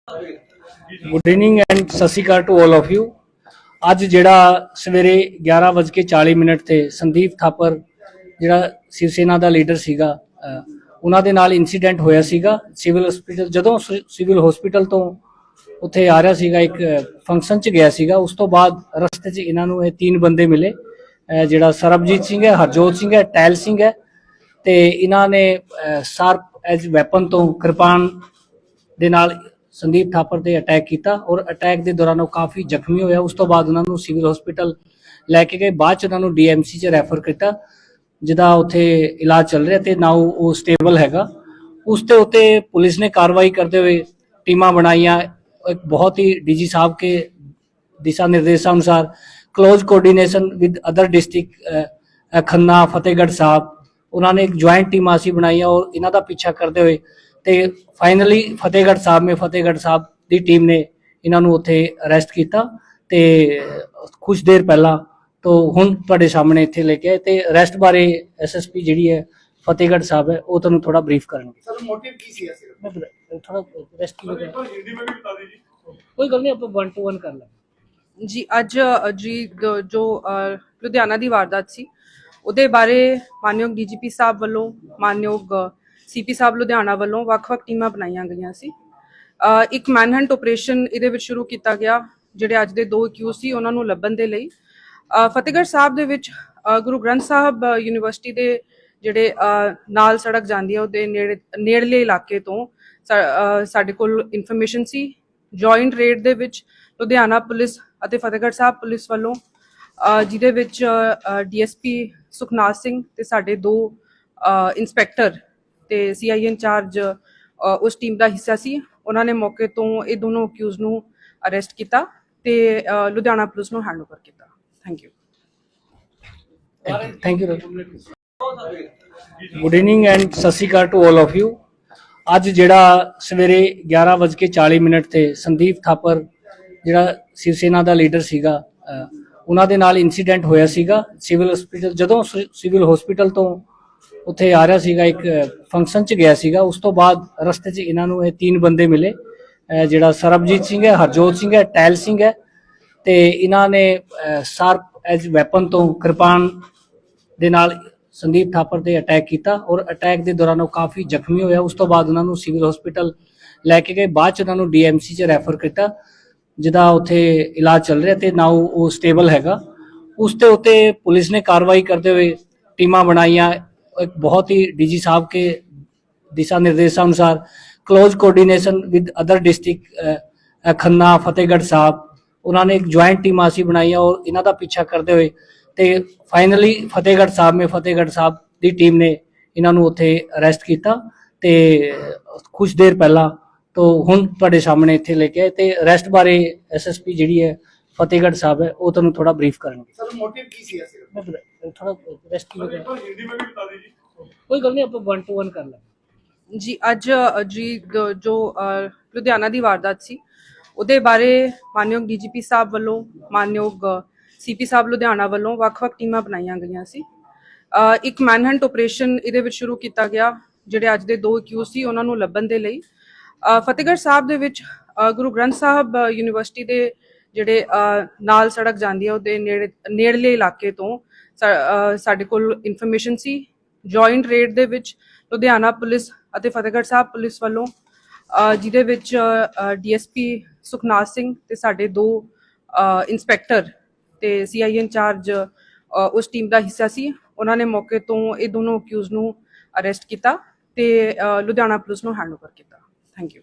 Good evening and सत श्री अकाल to all of you. ਅੱਜ ਜਿਹੜਾ ਸਵੇਰੇ 11:40 ਤੇ ਸੰਦੀਪ ਥਾਪਰ ਜਿਹੜਾ ਸ਼ਿਵ ਸੈਨਾ ਦਾ ਲੀਡਰ ਸੀਗਾ ਉਹਨਾਂ ਦੇ ਨਾਲ ਇਨਸੀਡੈਂਟ ਹੋਇਆ ਸੀਗਾ ਸਿਵਲ ਹਸਪੀਟਲ। ਜਦੋਂ ਸਿਵਲ ਹਸਪੀਟਲ ਤੋਂ ਉੱਥੇ ਆ ਰਿਹਾ ਸੀਗਾ, ਇੱਕ ਫੰਕਸ਼ਨ 'ਚ ਗਿਆ ਸੀਗਾ, ਉਸ ਤੋਂ ਬਾਅਦ ਰਸਤੇ 'ਚ ਇਹਨਾਂ ਨੂੰ ਇਹ तीन ਬੰਦੇ ਮਿਲੇ। ਜਿਹੜਾ ਸਰਬਜੀਤ ਸਿੰਘ ਹੈ, ਹਰਜੋਤ ਸਿੰਘ ਹੈ, ਟੈਲ ਸਿੰਘ ਹੈ, ਤੇ ਇਹਨਾਂ ਨੇ ਸ਼ਾਰਪ ਐਜ ਵੈਪਨ ਤੋਂ ਕਿਰਪਾਨ ਦੇ ਨਾਲ संदीप थापर ते अटैक किया और अटैक के दौरान वो काफ़ी जख्मी होया। उस तो बाद उन्होंने सिविल हॉस्पिटल लैके गए, बाद उन्होंने DMC च रैफर किया जिदा उत्थे इलाज चल रहा, तो नाउ वो स्टेबल हैगा। उसते उत्ते पुलिस ने कार्रवाई करते हुए टीमां बनाइया। एक बहुत ही DG साहब के दिशा निर्देशानुसार close coordination with other district Khanna Fatehgarh Sahib उन्होंने एक ज्वाइंट टीम असी बनाई और इन्हों का पीछा करते हुए ਤੇ ਫਾਈਨਲੀ ਫਤਿਹਗੜ੍ਹ ਸਾਹਿਬ ਦੀ ਟੀਮ ਨੇ ਇਹਨਾਂ ਨੂੰ ਉੱਥੇ ਅਰੈਸਟ ਕੀਤਾ ਤੇ ਕੁਝ ਦੇਰ ਪਹਿਲਾਂ ਤੋਂ ਹੁਣ ਤੁਹਾਡੇ ਸਾਹਮਣੇ ਇੱਥੇ ਲੈ ਕੇ ਆਏ ਤੇ ਅਰੈਸਟ ਬਾਰੇ SSP ਜਿਹੜੀ ਹੈ ਫਤਿਹਗੜ੍ਹ ਸਾਹਿਬ ਹੈ ਉਹ ਤੁਹਾਨੂੰ ਥੋੜਾ ਬਰੀਫ ਕਰਨਗੇ। ਸਰ ਮੋਟਿਵ ਕੀ ਸੀ ਥੋੜਾ ਅਰੈਸਟ ਕੀ ਹੋਇਆ ਹਿੰਦੀ में भी बता दीजिए। ਕੋਈ ਗੱਲ ਨਹੀਂ, ਆਪਾਂ 1 to 1 ਕਰ ਲਾਂਗੇ ਜੀ। ਅੱਜ ਜੀ ਜੋ ਲੁਧਿਆਣਾ ਦੀ ਵਾਰਦਾਤ ਸੀ ਉਹਦੇ ਬਾਰੇ ਮਾਨਯੋਗ DGP ਸਾਹਿਬ ਵੱਲੋਂ, ਮਾਨਯੋਗ CP ਸਾਹਿਬ ਲੁਧਿਆਣਾ ਵੱਲੋਂ ਵੱਖ-ਵੱਖ ਟੀਮਾਂ ਬਣਾਈਆਂ ਗਈਆਂ ਸੀ। ਇੱਕ ਮੈਨਹੰਟ ਆਪਰੇਸ਼ਨ ਇਹਦੇ ਵਿੱਚ ਸ਼ੁਰੂ ਕੀਤਾ ਗਿਆ। ਜਿਹੜੇ ਅੱਜ ਦੇ 2 ਅਕਿਊਜ਼ ਸੀ ਉਹਨਾਂ ਨੂੰ ਲੱਭਣ ਦੇ ਲਈ ਫਤਿਹਗੜ੍ਹ ਸਾਹਿਬ ਦੇ ਵਿੱਚ ਗੁਰੂ ਗ੍ਰੰਥ ਸਾਹਿਬ ਯੂਨੀਵਰਸਿਟੀ ਦੇ ਜਿਹੜੇ ਨਾਲ ਸੜਕ ਜਾਂਦੀ ਹੈ ਉਹਦੇ ਨੇੜਲੇ ਇਲਾਕੇ ਤੋਂ ਸਾਡੇ ਕੋਲ ਇਨਫੋਰਮੇਸ਼ਨ ਸੀ। ਜੁਆਇੰਟ ਰੇਡ ਦੇ ਵਿੱਚ ਲੁਧਿਆਣਾ ਪੁਲਿਸ ਅਤੇ ਫਤਿਹਗੜ੍ਹ ਸਾਹਿਬ ਪੁਲਿਸ ਵੱਲੋਂ ਜਿਹਦੇ ਵਿੱਚ DSP ਸੁਖਨਾਥ ਸਿੰਘ ਤੇ ਸਾਡੇ 2 ਇੰਸਪੈਕਟਰ ਤੇ CI ਇੰਚਾਰਜ ਉਸ ਟੀਮ ਦਾ ਹਿੱਸਾ ਸੀ। ਉਹਨਾਂ ਨੇ ਮੌਕੇ ਤੋਂ ਇਹ ਦੋਨੋਂ ਅਕਿਊਜ਼ ਨੂੰ ਅਰੈਸਟ ਕੀਤਾ ਤੇ ਲੁਧਿਆਣਾ ਪੁਲਿਸ ਨੂੰ ਹੈਂਡਓਵਰ ਕੀਤਾ। Thank you. Good evening and ਸਤ ਸ਼੍ਰੀ ਅਕਾਲ ਟੂ ਆਲ ਆਫ ਯੂ। ਅੱਜ ਜਿਹੜਾ ਸਵੇਰੇ 11:40 ਤੇ ਸੰਦੀਪ ਥਾਪਰ ਜਿਹੜਾ ਸ਼ਿਵ ਸੈਨਾ ਦਾ ਲੀਡਰ ਸੀਗਾ ਉਹਨਾਂ ਦੇ ਨਾਲ ਇਨਸੀਡੈਂਟ ਹੋਇਆ ਸੀਗਾ ਸਿਵਲ ਹਸਪੀਟਲ। ਜਦੋਂ ਸਿਵਲ ਹਸਪੀਟਲ ਤੋਂ ਉੱਥੇ ਆ ਰਿਹਾ ਸੀਗਾ, ਇੱਕ ਫੰਕਸ਼ਨ 'ਚ ਗਿਆ ਸੀਗਾ, ਉਸ ਤੋਂ ਬਾਅਦ ਰਸਤੇ 'ਚ ਇਹਨਾਂ ਨੂੰ ਇਹ 3 ਬੰਦੇ ਮਿਲੇ। ਜਿਹੜਾ ਸਰਬਜੀਤ ਸਿੰਘ ਹੈ, ਹਰਜੋਤ ਸਿੰਘ ਹੈ, ਟੈਲ ਸਿੰਘ ਹੈ, ਤੇ ਇਹਨਾਂ ਨੇ ਸ਼ਾਰਪ ਐਜ ਵੈਪਨ ਤੋਂ ਕਿਰਪਾਨ ਦੇ ਨਾਲ ਸੰਦੀਪ ਥਾਪਰ ਤੇ ਅਟੈਕ ਕੀਤਾ और ਅਟੈਕ ਦੇ ਦੌਰਾਨ ਉਹ ਕਾਫੀ ਜ਼ਖਮੀ ਹੋਇਆ। ਉਸ ਤੋਂ ਬਾਅਦ ਉਹਨਾਂ ਨੂੰ ਸਿਵਲ ਹਸਪੀਟਲ ਲੈ ਕੇ ਗਏ, ਬਾਅਦ 'ਚ ਉਹਨਾਂ ਨੂੰ DMC 'ਚ ਰੈਫਰ ਕੀਤਾ ਜਿਹਦਾ ਉੱਥੇ ਇਲਾਜ ਚੱਲ ਰਿਹਾ ਤੇ ਨਾउ ਉਹ ਸਟੇਬਲ ਹੈਗਾ। ਉਸ ਤੇ ਉੱਤੇ ਪੁਲਿਸ ਨੇ कार्रवाई करते हुए टीमां बनाइया। एक बहुत ही DG साहब के दिशा निर्देशानुसार close coordination with other district Khanna Fatehgarh Sahib उन्होंने एक ज्वाइंट टीम असी बनाई और इन्हों का पीछा करते हुए तो फाइनली फतेहगढ़ साहब की टीम ने इन्हों उत्थे अरैसट किया ते कुछ देर पहला तो हुण तुहाडे सामने इत्थे लेके आए ते अरैसट बारे SSP जिहड़ी है फतेहगढ़ साहब है वो तुहानूं थोड़ा ब्रीफ करनगे। सर मोटिव की सी थोड़ा अरैसट की होया हिंदी में भी बता दीजिए। कोई गल नहीं, ਆਪਾਂ 1 to 1 ਕਰ ਲਾਂਗੇ ਜੀ। ਅੱਜ ਜੀ ਜੋ ਲੁਧਿਆਣਾ ਦੀ ਵਾਰਦਾਤ ਸੀ ਉਹਦੇ ਬਾਰੇ ਮਾਨਯੋਗ DGP ਸਾਹਿਬ ਵੱਲੋਂ, ਮਾਨਯੋਗ CP ਸਾਹਿਬ ਲੁਧਿਆਣਾ ਵੱਲੋਂ ਵੱਖ-ਵੱਖ ਟੀਮਾਂ ਬਣਾਈਆਂ ਗਈਆਂ ਸੀ। ਇੱਕ ਮੈਨਹੰਟ ਆਪਰੇਸ਼ਨ ਇਹਦੇ ਵਿੱਚ ਸ਼ੁਰੂ ਕੀਤਾ ਗਿਆ। ਜਿਹੜੇ ਅੱਜ ਦੇ 2 ਅਕਿਊਜ਼ ਸੀ ਉਹਨਾਂ ਨੂੰ ਲੱਭਣ ਦੇ ਲਈ ਫਤਿਹਗੜ੍ਹ ਸਾਹਿਬ ਦੇ ਵਿੱਚ ਗੁਰੂ ਗ੍ਰੰਥ ਸਾਹਿਬ ਯੂਨੀਵਰਸਿਟੀ ਦੇ ਜਿਹੜੇ ਨਾਲ ਸੜਕ ਜਾਂਦੀ ਹੈ ਉਹਦੇ ਨੇੜਲੇ ਇਲਾਕੇ ਤੋਂ ਸਾਡੇ ਕੋਲ ਇਨਫੋਰਮੇਸ਼ਨ ਸੀ। ਜੁਆਇੰਟ ਰੇਡ ਦੇ ਵਿੱਚ ਲੁਧਿਆਣਾ ਪੁਲਿਸ ਅਤੇ ਫਤਿਹਗੜ੍ਹ ਸਾਹਿਬ ਪੁਲਿਸ ਵੱਲੋਂ ਜਿਹਦੇ ਵਿੱਚ DSP ਸੁਖਨਾਥ ਸਿੰਘ ਤੇ ਸਾਡੇ 2 ਇੰਸਪੈਕਟਰ ਤੇ CI ਇੰਚਾਰਜ ਉਸ ਟੀਮ ਦਾ ਹਿੱਸਾ ਸੀ। ਉਹਨਾਂ ਨੇ ਮੌਕੇ ਤੋਂ ਇਹ ਦੋਨੋਂ ਅਕਿਊਜ਼ ਨੂੰ ਅਰੈਸਟ ਕੀਤਾ ਤੇ ਲੁਧਿਆਣਾ ਪੁਲਿਸ ਨੂੰ ਹੈਂਡਓਵਰ ਕੀਤਾ। Thank you.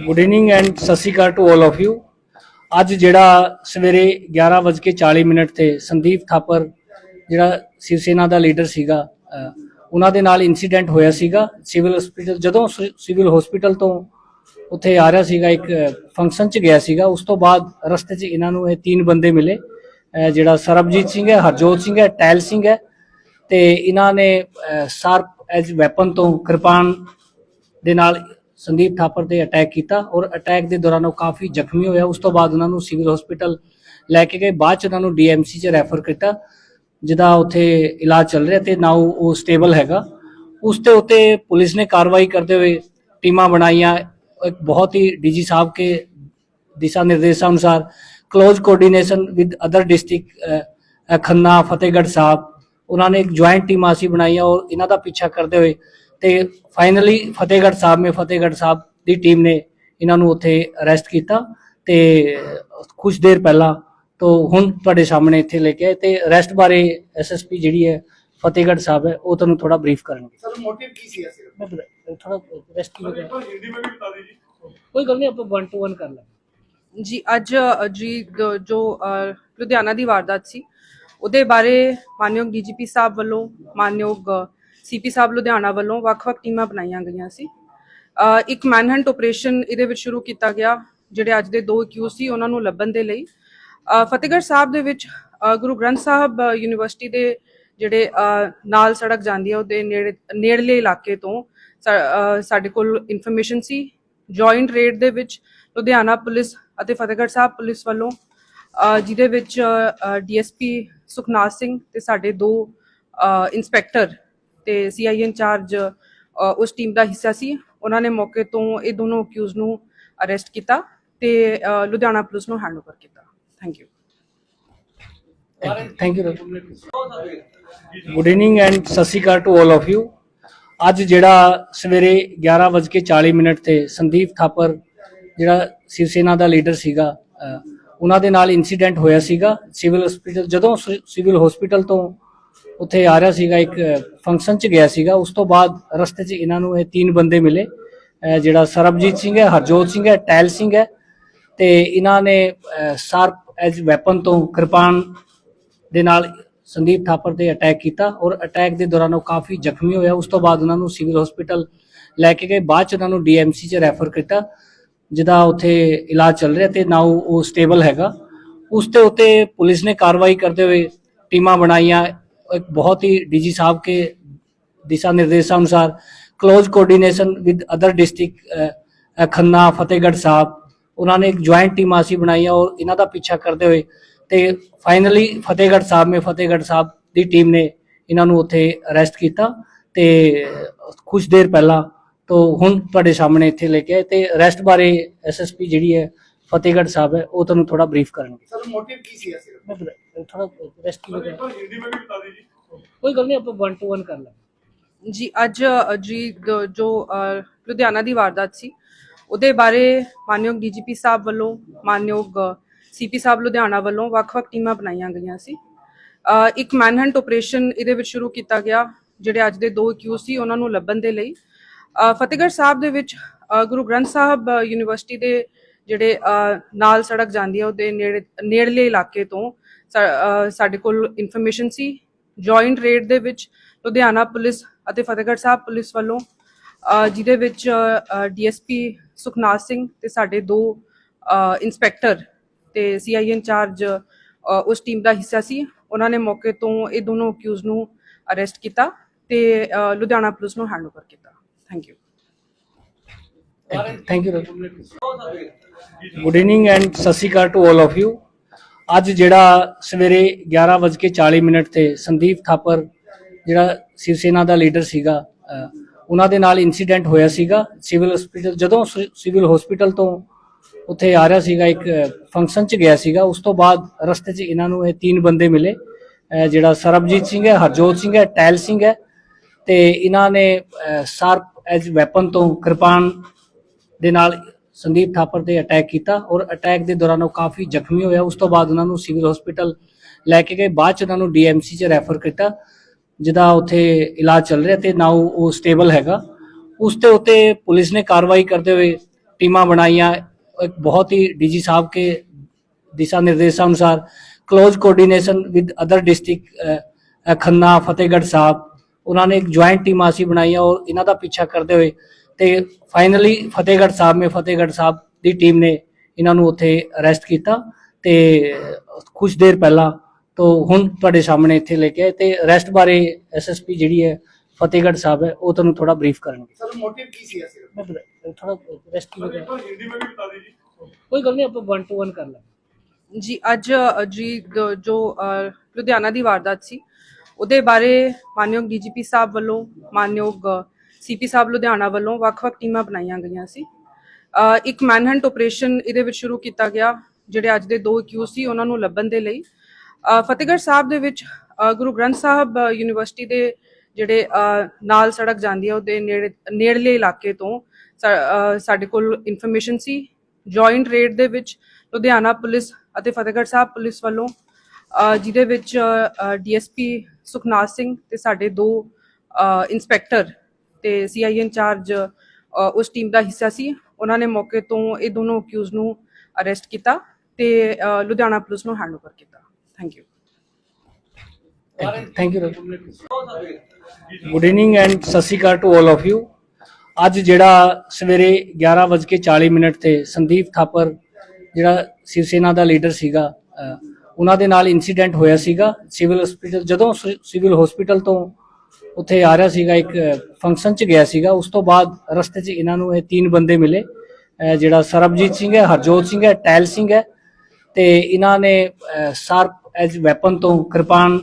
Good evening and ਸਤ ਸ਼੍ਰੀ ਅਕਾਲ ਟੂ ਆਲ ਆਫ ਯੂ। ਅੱਜ ਜਿਹੜਾ ਸਵੇਰੇ 11:40 ਤੇ ਸੰਦੀਪ ਥਾਪਰ ਜਿਹੜਾ ਸ਼ਿਵ ਸੈਨਾ ਦਾ ਲੀਡਰ ਸੀਗਾ ਉਹਨਾਂ ਦੇ ਨਾਲ ਇਨਸੀਡੈਂਟ ਹੋਇਆ ਸੀਗਾ ਸਿਵਲ ਹਸਪੀਟਲ। ਜਦੋਂ ਸਿਵਲ ਹਸਪੀਟਲ ਤੋਂ ਉੱਥੇ ਆ ਰਿਹਾ ਸੀਗਾ, ਇੱਕ ਫੰਕਸ਼ਨ 'ਚ ਗਿਆ ਸੀਗਾ, ਉਸ ਤੋਂ ਬਾਅਦ ਰਸਤੇ 'ਚ ਇਹਨਾਂ ਨੂੰ ਇਹ 3 ਬੰਦੇ ਮਿਲੇ। ਜਿਹੜਾ ਸਰਬਜੀਤ ਸਿੰਘ ਹੈ, ਹਰਜੋਤ ਸਿੰਘ ਹੈ, ਟੈਲ ਸਿੰਘ ਹੈ, ਤੇ ਇਹਨਾਂ ਨੇ ਸ਼ਾਰਪ ਐਜ ਵੈਪਨ ਤੋਂ ਕਿਰਪਾਨ ਦੇ ਨਾਲ ਸੰਦੀਪ ਥਾਪਰ ਤੇ ਅਟੈਕ ਕੀਤਾ और ਅਟੈਕ ਦੇ ਦੌਰਾਨ ਉਹ ਕਾਫੀ ਜ਼ਖਮੀ ਹੋਇਆ। ਉਸ ਤੋਂ ਬਾਅਦ ਉਹਨਾਂ ਨੂੰ ਸਿਵਲ ਹਸਪੀਟਲ ਲੈ ਕੇ ਗਏ, ਬਾਅਦ 'ਚ ਉਹਨਾਂ ਨੂੰ DMC 'ਚ ਰੈਫਰ ਕੀਤਾ ਜਿਹਦਾ ਉੱਥੇ ਇਲਾਜ ਚੱਲ ਰਿਹਾ ਤੇ ਨਾउ ਉਹ ਸਟੇਬਲ ਹੈਗਾ। ਉਸ ਤੇ ਉੱਤੇ ਪੁਲਿਸ ਨੇ ਕਾਰਵਾਈ ਕਰਦੇ ਹੋਏ ਟੀਮਾਂ ਬਣਾਈਆਂ। ਇੱਕ ਬਹੁਤ ਹੀ ਡੀਜੀ ਸਾਹਿਬ के दिशा निर्देशानुसार close coordination with other district Khanna Fatehgarh Sahib उन्होंने एक ज्वाइंट टीम ਅਸੀਂ ਬਣਾਈਆਂ और ਇਹਨਾਂ ਦਾ ਪਿੱਛਾ ਕਰਦੇ ਹੋਏ ਤੇ ਫਾਈਨਲੀ ਫਤਿਹਗੜ੍ਹ ਸਾਹਿਬ ਦੀ ਟੀਮ ਨੇ ਇਹਨਾਂ ਨੂੰ ਉੱਥੇ ਅਰੈਸਟ ਕੀਤਾ ਤੇ ਕੁਝ ਦੇਰ ਪਹਿਲਾਂ ਤੋਂ ਹੁਣ ਤੁਹਾਡੇ ਸਾਹਮਣੇ ਇੱਥੇ ਲੈ ਕੇ ਆਏ ਤੇ ਅਰੈਸਟ ਬਾਰੇ ਐਸਐਸਪੀ ਜਿਹੜੀ ਹੈ ਫਤਿਹਗੜ੍ਹ ਸਾਹਿਬ ਹੈ ਉਹ ਤੁਹਾਨੂੰ ਥੋੜਾ ਬਰੀਫ ਕਰਨਗੇ। सर मोटिव की सी है ਮੈਂ ਥੋੜਾ ਅਰੈਸਟ ਕੀ ਵਜ੍ਹਾ हिंदी में भी बता दीजिए। ਕੋਈ ਗੱਲ ਨਹੀਂ ਆਪਾਂ 1 to 1 ਕਰ ਲਾਂਗੇ। ਜੀ ਅੱਜ ਜੋ ਲੁਧਿਆਣਾ ਦੀ ਵਾਰਦਾਤ ਸੀ ਉਹਦੇ ਬਾਰੇ ਮਾਨਯੋਗ ਡੀਜੀਪੀ ਸਾਹਿਬ ਵੱਲੋਂ ਮਾਨਯੋਗ ਸੀਪੀ ਸਾਹਿਬ ਲੁਧਿਆਣਾ ਵੱਲੋਂ ਵੱਖ-ਵੱਖ ਟੀਮਾਂ ਬਣਾਈਆਂ ਗਈਆਂ ਸੀ। ਇੱਕ ਮੈਨਹੰਟ ਆਪਰੇਸ਼ਨ ਇਹਦੇ ਵਿੱਚ ਸ਼ੁਰੂ ਕੀਤਾ ਗਿਆ। ਜਿਹੜੇ ਅੱਜ ਦੇ 2 ਅਕਿਊਜ਼ ਸੀ ਉਹਨਾਂ ਨੂੰ ਲੱਭਣ ਦੇ ਲਈ ਫਤਿਹਗੜ੍ਹ ਸਾਹਿਬ ਦੇ ਵਿੱਚ ਗੁਰੂ ਗ੍ਰੰਥ ਸਾਹਿਬ ਯੂਨੀਵਰਸਿਟੀ ਦੇ ਜਿਹੜੇ ਨਾਲ ਸੜਕ ਜਾਂਦੀ ਹੈ ਉਹਦੇ ਨੇੜਲੇ ਇਲਾਕੇ ਤੋਂ ਸਾਡੇ ਕੋਲ ਇਨਫੋਰਮੇਸ਼ਨ ਸੀ। ਜੁਆਇੰਟ ਰੇਡ ਦੇ ਵਿੱਚ ਲੁਧਿਆਣਾ ਪੁਲਿਸ ਅਤੇ ਫਤਿਹਗੜ੍ਹ ਸਾਹਿਬ ਪੁਲਿਸ ਵੱਲੋਂ ਜਿਹਦੇ ਵਿੱਚ ਡੀਐਸਪੀ ਸੁਖਨਾਥ ਸਿੰਘ ਤੇ ਸਾਡੇ 2 ਇੰਸਪੈਕਟਰ ਤੇ ਸੀਆਈ ਇੰਚਾਰਜ ਉਸ ਟੀਮ ਦਾ ਹਿੱਸਾ ਸੀ। ਉਹਨਾਂ ਨੇ ਮੌਕੇ ਤੋਂ ਇਹ ਦੋਨੋਂ ਅਕਿਊਜ਼ ਨੂੰ ਅਰੈਸਟ ਕੀਤਾ ਤੇ ਲੁਧਿਆਣਾ ਪੁਲਿਸ ਨੂੰ ਹੈਂਡਓਵਰ ਕੀਤਾ। Thank you. Thank you. Good evening and ਸਤਿ ਸ਼੍ਰੀ ਅਕਾਲ ਟੂ ਆਲ ਆਫ ਯੂ। ਅੱਜ ਜਿਹੜਾ ਸਵੇਰੇ 11:40 ਤੇ ਸੰਦੀਪ ਥਾਪਰ ਜਿਹੜਾ ਸ਼ਿਵ ਸੈਨਾ ਦਾ ਲੀਡਰ ਸੀਗਾ ਉਹਨਾਂ ਦੇ ਨਾਲ ਇਨਸੀਡੈਂਟ ਹੋਇਆ ਸੀਗਾ ਸਿਵਲ ਹਸਪੀਟਲ। ਜਦੋਂ ਸਿਵਲ ਹਸਪੀਟਲ ਤੋਂ ਉੱਥੇ ਆ ਰਿਹਾ ਸੀਗਾ ਇੱਕ ਫੰਕਸ਼ਨ 'ਚ ਗਿਆ ਸੀਗਾ ਉਸ ਤੋਂ ਬਾਅਦ ਰਸਤੇ 'ਚ ਇਹਨਾਂ ਨੂੰ ਇਹ 3 ਬੰਦੇ ਮਿਲੇ। ਜਿਹੜਾ ਸਰਬਜੀਤ ਸਿੰਘ ਹੈ, ਹਰਜੋਤ ਸਿੰਘ ਹੈ, ਟੈਲ ਸਿੰਘ ਹੈ ਤੇ ਇਹਨਾਂ ਨੇ ਸ਼ਾਰਪ ਐਜ ਵੈਪਨ ਤੋਂ ਕਿਰਪਾਨ ਦੇ ਨਾਲ ਸੰਦੀਪ ਥਾਪਰ ਤੇ ਅਟੈਕ ਕੀਤਾ ਔਰ ਅਟੈਕ ਦੇ ਦੌਰਾਨ ਉਹ ਕਾਫੀ ਜ਼ਖਮੀ ਹੋਇਆ। ਉਸ ਤੋਂ ਬਾਅਦ ਉਹਨਾਂ ਨੂੰ ਸਿਵਲ ਹਸਪੀਟਲ ਲੈ ਕੇ ਗਏ। ਬਾਅਦ 'ਚ ਉਹਨਾਂ ਨੂੰ ਡੀਐਮਸੀ 'ਚ ਰੈਫਰ ਕੀਤਾ ਜਿਹਦਾ ਉੱਥੇ ਇਲਾਜ ਚੱਲ ਰਿਹਾ ਤੇ ਨਾਓ ਉਹ ਸਟੇਬਲ ਹੈਗਾ। ਉਸ ਤੇ ਉੱਤੇ ਪੁਲਿਸ ਨੇ ਕਾਰਵਾਈ ਕਰਦੇ ਹੋਏ ਟੀਮਾਂ ਬਣਾਈਆਂ। एक बहुत ही डीजी साहब के दिशा निर्देशानुसार close coordination with other district Khanna Fatehgarh Sahib उन्होंने एक ज्वाइंट टीम ਅਸੀਂ ਬਣਾਈਆਂ और ਇਹਨਾਂ ਦਾ ਪਿੱਛਾ ਕਰਦੇ ਹੋਏ ਤੇ ਫਾਈਨਲੀ ਫਤਿਹਗੜ੍ਹ ਸਾਹਿਬ ਦੀ ਟੀਮ ਨੇ ਇਹਨਾਂ ਨੂੰ ਉੱਥੇ ਅਰੈਸਟ ਕੀਤਾ ਤੇ ਕੁਝ ਦੇਰ ਪਹਿਲਾਂ ਤੋਂ ਹੁਣ ਤੁਹਾਡੇ ਸਾਹਮਣੇ ਇੱਥੇ ਲੈ ਕੇ ਆਏ ਤੇ ਅਰੈਸਟ ਬਾਰੇ ਐਸਐਸਪੀ ਜਿਹੜੀ ਹੈ ਫਤਿਹਗੜ੍ਹ ਸਾਹਿਬ ਹੈ ਉਹ ਤੁਹਾਨੂੰ ਥੋੜਾ ਬਰੀਫ ਕਰਨਗੇ। सर मोटिव की सी है ਮੈਂ ਥੋੜਾ ਅਰੈਸਟ ਕੀ ਵਜ੍ਹਾ हिंदी में भी बता दीजिए। ਕੋਈ ਗੱਲ ਨਹੀਂ ਆਪਾਂ 1 to 1 ਕਰ ਲਾਂਗੇ। ਜੀ ਅੱਜ ਜੋ ਲੁਧਿਆਣਾ ਦੀ ਵਾਰਦਾਤ ਸੀ ਉਹਦੇ ਬਾਰੇ ਮਾਨਯੋਗ ਡੀਜੀਪੀ ਸਾਹਿਬ ਵੱਲੋਂ ਮਾਨਯੋਗ ਸੀਪੀ ਸਾਹਿਬ ਲੁਧਿਆਣਾ ਵੱਲੋਂ ਵੱਖ-ਵੱਖ ਟੀਮਾਂ ਬਣਾਈਆਂ ਗਈਆਂ ਸੀ। ਇੱਕ ਮੈਨਹੰਟ ਆਪਰੇਸ਼ਨ ਇਹਦੇ ਵਿੱਚ ਸ਼ੁਰੂ ਕੀਤਾ ਗਿਆ। ਜਿਹੜੇ ਅੱਜ ਦੇ 2 ਅਕਿਊਜ਼ ਸੀ ਉਹਨਾਂ ਨੂੰ ਲੱਭਣ ਦੇ ਲਈ ਫਤਿਹਗੜ੍ਹ ਸਾਹਿਬ ਦੇ ਵਿੱਚ ਗੁਰੂ ਗ੍ਰੰਥ ਸਾਹਿਬ ਯੂਨੀਵਰਸਿਟੀ ਦੇ ਜਿਹੜੇ ਨਾਲ ਸੜਕ ਜਾਂਦੀ ਹੈ ਉਹਦੇ ਨੇੜਲੇ ਇਲਾਕੇ ਤੋਂ ਸਾਡੇ ਕੋਲ ਇਨਫੋਰਮੇਸ਼ਨ ਸੀ। ਜੁਆਇੰਟ ਰੇਡ ਦੇ ਵਿੱਚ ਲੁਧਿਆਣਾ ਪੁਲਿਸ ਅਤੇ ਫਤਿਹਗੜ੍ਹ ਸਾਹਿਬ ਪੁਲਿਸ ਵੱਲੋਂ ਜਿਹਦੇ ਵਿੱਚ ਡੀਐਸਪੀ ਸੁਖਨਾਥ ਸਿੰਘ ਤੇ ਸਾਡੇ 2 ਇੰਸਪੈਕਟਰ ਤੇ ਸੀਆਈ ਇੰਚਾਰਜ ਉਸ ਟੀਮ ਦਾ ਹਿੱਸਾ ਸੀ। ਉਹਨਾਂ ਨੇ ਮੌਕੇ ਤੋਂ ਇਹ ਦੋਨੋਂ ਅਕਿਊਜ਼ ਨੂੰ ਅਰੈਸਟ ਕੀਤਾ ਤੇ ਲੁਧਿਆਣਾ ਪੁਲਿਸ ਨੂੰ ਹੈਂਡਓਵਰ ਕੀਤਾ। Thank you. Thank you. Good evening and ਸਤਿ ਸ਼੍ਰੀ ਅਕਾਲ ਟੂ ਆਲ ਆਫ ਯੂ। ਅੱਜ ਜਿਹੜਾ ਸਵੇਰੇ 11:40 ਤੇ ਸੰਦੀਪ ਥਾਪਰ ਜਿਹੜਾ ਸ਼ਿਵ ਸੈਨਾ ਦਾ ਲੀਡਰ ਸੀਗਾ ਉਹਨਾਂ ਦੇ ਨਾਲ ਇਨਸੀਡੈਂਟ ਹੋਇਆ ਸੀਗਾ ਸਿਵਲ ਹਸਪੀਟਲ। ਜਦੋਂ ਸਿਵਲ ਹਸਪੀਟਲ ਤੋਂ ਉੱਥੇ ਆ ਰਿਹਾ ਸੀਗਾ ਇੱਕ ਫੰਕਸ਼ਨ 'ਚ ਗਿਆ ਸੀਗਾ ਉਸ ਤੋਂ ਬਾਅਦ ਰਸਤੇ 'ਚ ਇਹਨਾਂ ਨੂੰ ਇਹ 3 ਬੰਦੇ ਮਿਲੇ। ਜਿਹੜਾ ਸਰਬਜੀਤ ਸਿੰਘ ਹੈ, ਹਰਜੋਤ ਸਿੰਘ ਹੈ, ਟੈਲ ਸਿੰਘ ਹੈ ਤੇ ਇਹਨਾਂ ਨੇ ਸ਼ਾਰਪ ਐਜ ਵੈਪਨ ਤੋਂ ਕਿਰਪਾਨ ਦੇ ਨਾਲ ਸੰਦੀਪ ਥਾਪਰ ਤੇ ਅਟੈਕ ਕੀਤਾ ਔਰ ਅਟੈਕ ਦੇ ਦੌਰਾਨ ਉਹ ਕਾਫੀ ਜ਼ਖਮੀ ਹੋਇਆ। ਉਸ ਤੋਂ ਬਾਅਦ ਉਹਨਾਂ ਨੂੰ ਸਿਵਲ ਹਸਪੀਟਲ ਲੈ ਕੇ ਗਏ। ਬਾਅਦ 'ਚ ਉਹਨਾਂ ਨੂੰ ਡੀਐਮਸੀ 'ਚ ਰੈਫਰ ਕੀਤਾ ਜਿਹਦਾ ਉੱਥੇ ਇਲਾਜ ਚੱਲ ਰਿਹਾ ਤੇ ਨਾਓ ਉਹ ਸਟੇਬਲ ਹੈਗਾ। ਉਸ ਤੇ ਉੱਤੇ ਪੁਲਿਸ ਨੇ ਕਾਰਵਾਈ ਕਰਦੇ ਹੋਏ ਟੀਮਾਂ ਬਣਾਈਆਂ। ਇੱਕ ਬਹੁਤ ਹੀ ਡੀਜੀ ਸਾਹਿਬ के दिशा निर्देशानुसार close coordination with other district Khanna Fatehgarh Sahib उन्होंने एक ज्वाइंट टीम ਅਸੀਂ ਬਣਾਈਆਂ और ਇਹਨਾਂ ਦਾ ਪਿੱਛਾ ਕਰਦੇ ਹੋਏ ਤੇ ਫਾਈਨਲੀ ਫਤਿਹਗੜ੍ਹ ਸਾਹਿਬ ਦੀ ਟੀਮ ਨੇ ਇਹਨਾਂ ਨੂੰ ਉੱਥੇ ਅਰੈਸਟ ਕੀਤਾ ਤੇ ਕੁਝ ਦੇਰ ਪਹਿਲਾਂ ਤੋਂ ਹੁਣ ਤੁਹਾਡੇ ਸਾਹਮਣੇ ਇੱਥੇ ਲੈ ਕੇ ਆਏ ਤੇ ਅਰੈਸਟ ਬਾਰੇ ਐਸਐਸਪੀ ਜਿਹੜੀ ਹੈ ਫਤਿਹਗੜ੍ਹ ਸਾਹਿਬ ਹੈ ਉਹ ਤੁਹਾਨੂੰ ਥੋੜਾ ਬਰੀਫ ਕਰਨਗੇ। सर मोटिव की सी है ਮੈਂ ਥੋੜਾ ਅਰੈਸਟ ਕੀ ਵਜ੍ਹਾ हिंदी में भी बता दीजिए। ਕੋਈ ਗੱਲ ਨਹੀਂ ਆਪਾਂ 1 to 1 ਕਰ ਲਾਂਗੇ। ਜੀ ਅੱਜ ਜੋ ਲੁਧਿਆਣਾ ਦੀ ਵਾਰਦਾਤ ਸੀ ਉਹਦੇ ਬਾਰੇ ਮਾਨਯੋਗ ਡੀਜੀਪੀ ਸਾਹਿਬ ਵੱਲੋਂ ਮਾਨਯੋਗ ਸੀਪੀ ਸਾਹਿਬ ਲੁਧਿਆਣਾ ਵੱਲੋਂ ਵੱਖ-ਵੱਖ ਟੀਮਾਂ ਬਣਾਈਆਂ ਗਈਆਂ ਸੀ। ਇੱਕ ਮੈਨਹੰਟ ਆਪਰੇਸ਼ਨ ਇਹਦੇ ਵਿੱਚ ਸ਼ੁਰੂ ਕੀਤਾ ਗਿਆ, ਜਿਹੜੇ ਅੱਜ ਦੇ 2 ਅਕਿਊਜ਼ ਸੀ ਉਹਨਾਂ ਨੂੰ ਲੱਭਣ ਦੇ ਲਈ। ਫਤਿਹਗੜ੍ਹ ਸਾਹਿਬ ਦੇ ਵਿੱਚ ਗੁਰੂ ਗ੍ਰੰਥ ਸਾਹਿਬ ਯੂਨੀਵਰਸਿਟੀ ਦੇ ਜਿਹੜੇ ਨਾਲ ਸੜਕ ਜਾਂਦੀ ਹੈ ਉਹਦੇ ਨੇੜਲੇ ਇਲਾਕੇ ਤੋਂ ਸਾਡੇ ਕੋਲ ਇਨਫੋਰਮੇਸ਼ਨ ਸੀ। ਜੁਆਇੰਟ ਰੇਡ ਦੇ ਵਿੱਚ ਲੁਧਿਆਣਾ ਪੁਲਿਸ ਅਤੇ ਫਤਿਹਗੜ੍ਹ ਸਾਹਿਬ ਪੁਲਿਸ ਵੱਲੋਂ ਜਿਹਦੇ ਵਿੱਚ ਡੀਐਸਪੀ ਸੁਖਨਾਥ ਸਿੰਘ ਤੇ ਸਾਡੇ 2 ਇੰਸਪੈਕਟਰ ਤੇ ਸੀਆਈ ਇੰਚਾਰਜ ਉਸ ਟੀਮ ਦਾ ਹਿੱਸਾ ਸੀ। ਉਹਨਾਂ ਨੇ ਮੌਕੇ ਤੋਂ ਇਹ ਦੋਨੋਂ ਅਕਿਊਜ਼ ਨੂੰ ਅਰੈਸਟ ਕੀਤਾ ਤੇ ਲੁਧਿਆਣਾ ਪੁਲਿਸ ਨੂੰ ਹੈਂਡਓਵਰ ਕੀਤਾ। Thank you. Thank you. Good evening and ਸਤਿ ਸ਼੍ਰੀ ਅਕਾਲ ਟੂ ਆਲ ਆਫ ਯੂ। ਅੱਜ ਜਿਹੜਾ ਸਵੇਰੇ 11:40 ਤੇ ਸੰਦੀਪ ਥਾਪਰ ਜਿਹੜਾ ਸ਼ਿਵ ਸੈਨਾ ਦਾ ਲੀਡਰ ਸੀਗਾ, ਉਹਨਾਂ ਦੇ ਨਾਲ ਇਨਸੀਡੈਂਟ ਹੋਇਆ ਸੀਗਾ ਸਿਵਲ ਹਸਪੀਟਲ। ਜਦੋਂ ਸਿਵਲ ਹਸਪੀਟਲ ਤੋਂ ਉੱਥੇ ਆ ਰਿਹਾ ਸੀਗਾ, ਇੱਕ ਫੰਕਸ਼ਨ 'ਚ ਗਿਆ ਸੀਗਾ, ਉਸ ਤੋਂ ਬਾਅਦ ਰਸਤੇ 'ਚ ਇਹਨਾਂ ਨੂੰ ਇਹ 3 ਬੰਦੇ ਮਿਲੇ, ਜਿਹੜਾ ਸਰਬਜੀਤ ਸਿੰਘ ਹੈ, ਹਰਜੋਤ ਸਿੰਘ ਹੈ, ਟੈਲ ਸਿੰਘ ਹੈ, ਤੇ ਇਹਨਾਂ ਨੇ ਸ਼ਾਰਪ ਐਜ ਵੈਪਨ ਤੋਂ ਕਿਰਪਾਨ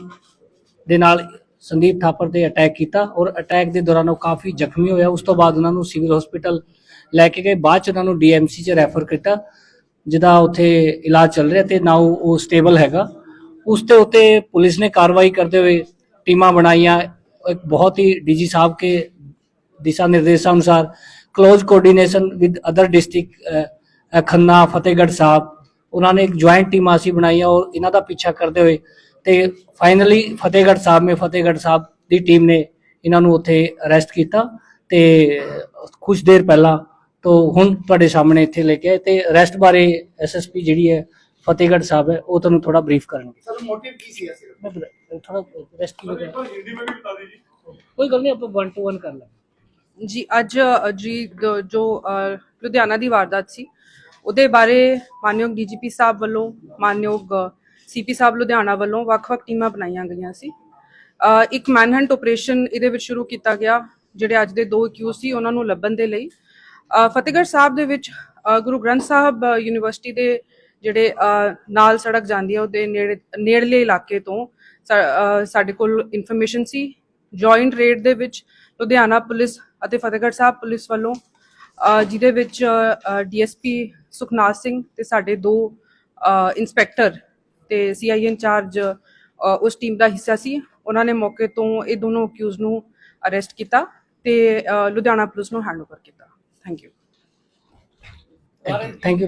ਦੇ ਨਾਲ ਸੰਦੀਪ ਥਾਪਰ ਤੇ ਅਟੈਕ ਕੀਤਾ ਔਰ ਅਟੈਕ ਦੇ ਦੌਰਾਨ ਉਹ ਕਾਫੀ ਜ਼ਖਮੀ ਹੋਇਆ। ਉਸ ਤੋਂ ਬਾਅਦ ਉਹਨਾਂ ਨੂੰ ਸਿਵਲ ਹਸਪੀਟਲ ਲੈ ਕੇ ਗਏ, ਬਾਅਦ 'ਚ ਉਹਨਾਂ ਨੂੰ ਡੀਐਮਸੀ 'ਚ ਰੈਫਰ ਕੀਤਾ, ਜਿਹਦਾ ਉੱਥੇ ਇਲਾਜ ਚੱਲ ਰਿਹਾ ਤੇ ਨਾਓ ਉਹ ਸਟੇਬਲ ਹੈਗਾ। ਉਸ ਤੇ ਉੱਤੇ ਪੁਲਿਸ ਨੇ ਕਾਰਵਾਈ ਕਰਦੇ ਹੋਏ ਟੀਮਾਂ ਬਣਾਈਆਂ। एक बहुत ही डीजी साहब के दिशा निर्देशानुसार close coordination with other district Khanna Fatehgarh Sahib उन्होंने एक ज्वाइंट टीम असी बनाई और इन्हों का पीछा करते हुए तो फाइनली फतेहगढ़ साहब की टीम ने इन्हों उत्थे अरैसट किया। तो कुछ देर पहला तो हुण तुहाडे सामने इत्थे लेके आए ते अरैसट बारे SSP जिहड़ी है फतेहगढ़ साहब है वो तुहानूं थोड़ा ब्रीफ करेंगे। सर मोटिव की सी ऐसे मैं थोड़ा रेस्ट हिंदी में भी बता दीजिए। कोई गल नहीं, आप 1 to 1 कर लेंगे ਜੀ। ਅੱਜ ਜੀ ਜੋ ਲੁਧਿਆਣਾ ਦੀ ਵਾਰਦਾਤ ਸੀ ਉਹਦੇ ਬਾਰੇ ਮਾਨਯੋਗ ਡੀਜੀਪੀ ਸਾਹਿਬ ਵੱਲੋਂ ਮਾਨਯੋਗ ਸੀਪੀ ਸਾਹਿਬ ਲੁਧਿਆਣਾ ਵੱਲੋਂ ਵੱਖ-ਵੱਖ ਟੀਮਾਂ ਬਣਾਈਆਂ ਗਈਆਂ ਸੀ। ਇੱਕ ਮੈਨਹੰਟ ਆਪਰੇਸ਼ਨ ਇਹਦੇ ਵਿੱਚ ਸ਼ੁਰੂ ਕੀਤਾ ਗਿਆ, ਜਿਹੜੇ ਅੱਜ ਦੇ 2 ਅਕਿਊਜ਼ ਸੀ ਉਹਨਾਂ ਨੂੰ ਲੱਭਣ ਦੇ ਲਈ। ਫਤਿਹਗੜ੍ਹ ਸਾਹਿਬ ਦੇ ਵਿੱਚ ਗੁਰੂ ਗ੍ਰੰਥ ਸਾਹਿਬ ਯੂਨੀਵਰਸਿਟੀ ਦੇ ਜਿਹੜੇ ਨਾਲ ਸੜਕ ਜਾਂਦੀ ਹੈ ਉਹਦੇ ਨੇੜਲੇ ਇਲਾਕੇ ਤੋਂ ਸਾਡੇ ਕੋਲ ਇਨਫੋਰਮੇਸ਼ਨ ਸੀ। ਜੁਆਇੰਟ ਰੇਡ ਦੇ ਵਿੱਚ ਲੁਧਿਆਣਾ ਪੁਲਿਸ ਅਤੇ ਫਤਿਹਗੜ੍ਹ ਸਾਹਿਬ ਪੁਲਿਸ ਵੱਲੋਂ ਜਿਹਦੇ ਵਿੱਚ ਡੀਐਸਪੀ ਸੁਖਨਾਥ ਸਿੰਘ ਤੇ ਸਾਡੇ 2 ਇੰਸਪੈਕਟਰ ਤੇ ਸੀਆਈ ਇੰਚਾਰਜ ਉਸ ਟੀਮ ਦਾ ਹਿੱਸਾ ਸੀ। ਉਹਨਾਂ ਨੇ ਮੌਕੇ ਤੋਂ ਇਹ ਦੋਨੋਂ ਅਕਿਊਜ਼ ਨੂੰ ਅਰੈਸਟ ਕੀਤਾ ਤੇ ਲੁਧਿਆਣਾ ਪੁਲਿਸ ਨੂੰ ਹੈਂਡਓਵਰ ਕੀਤਾ। Thank you. Thank you.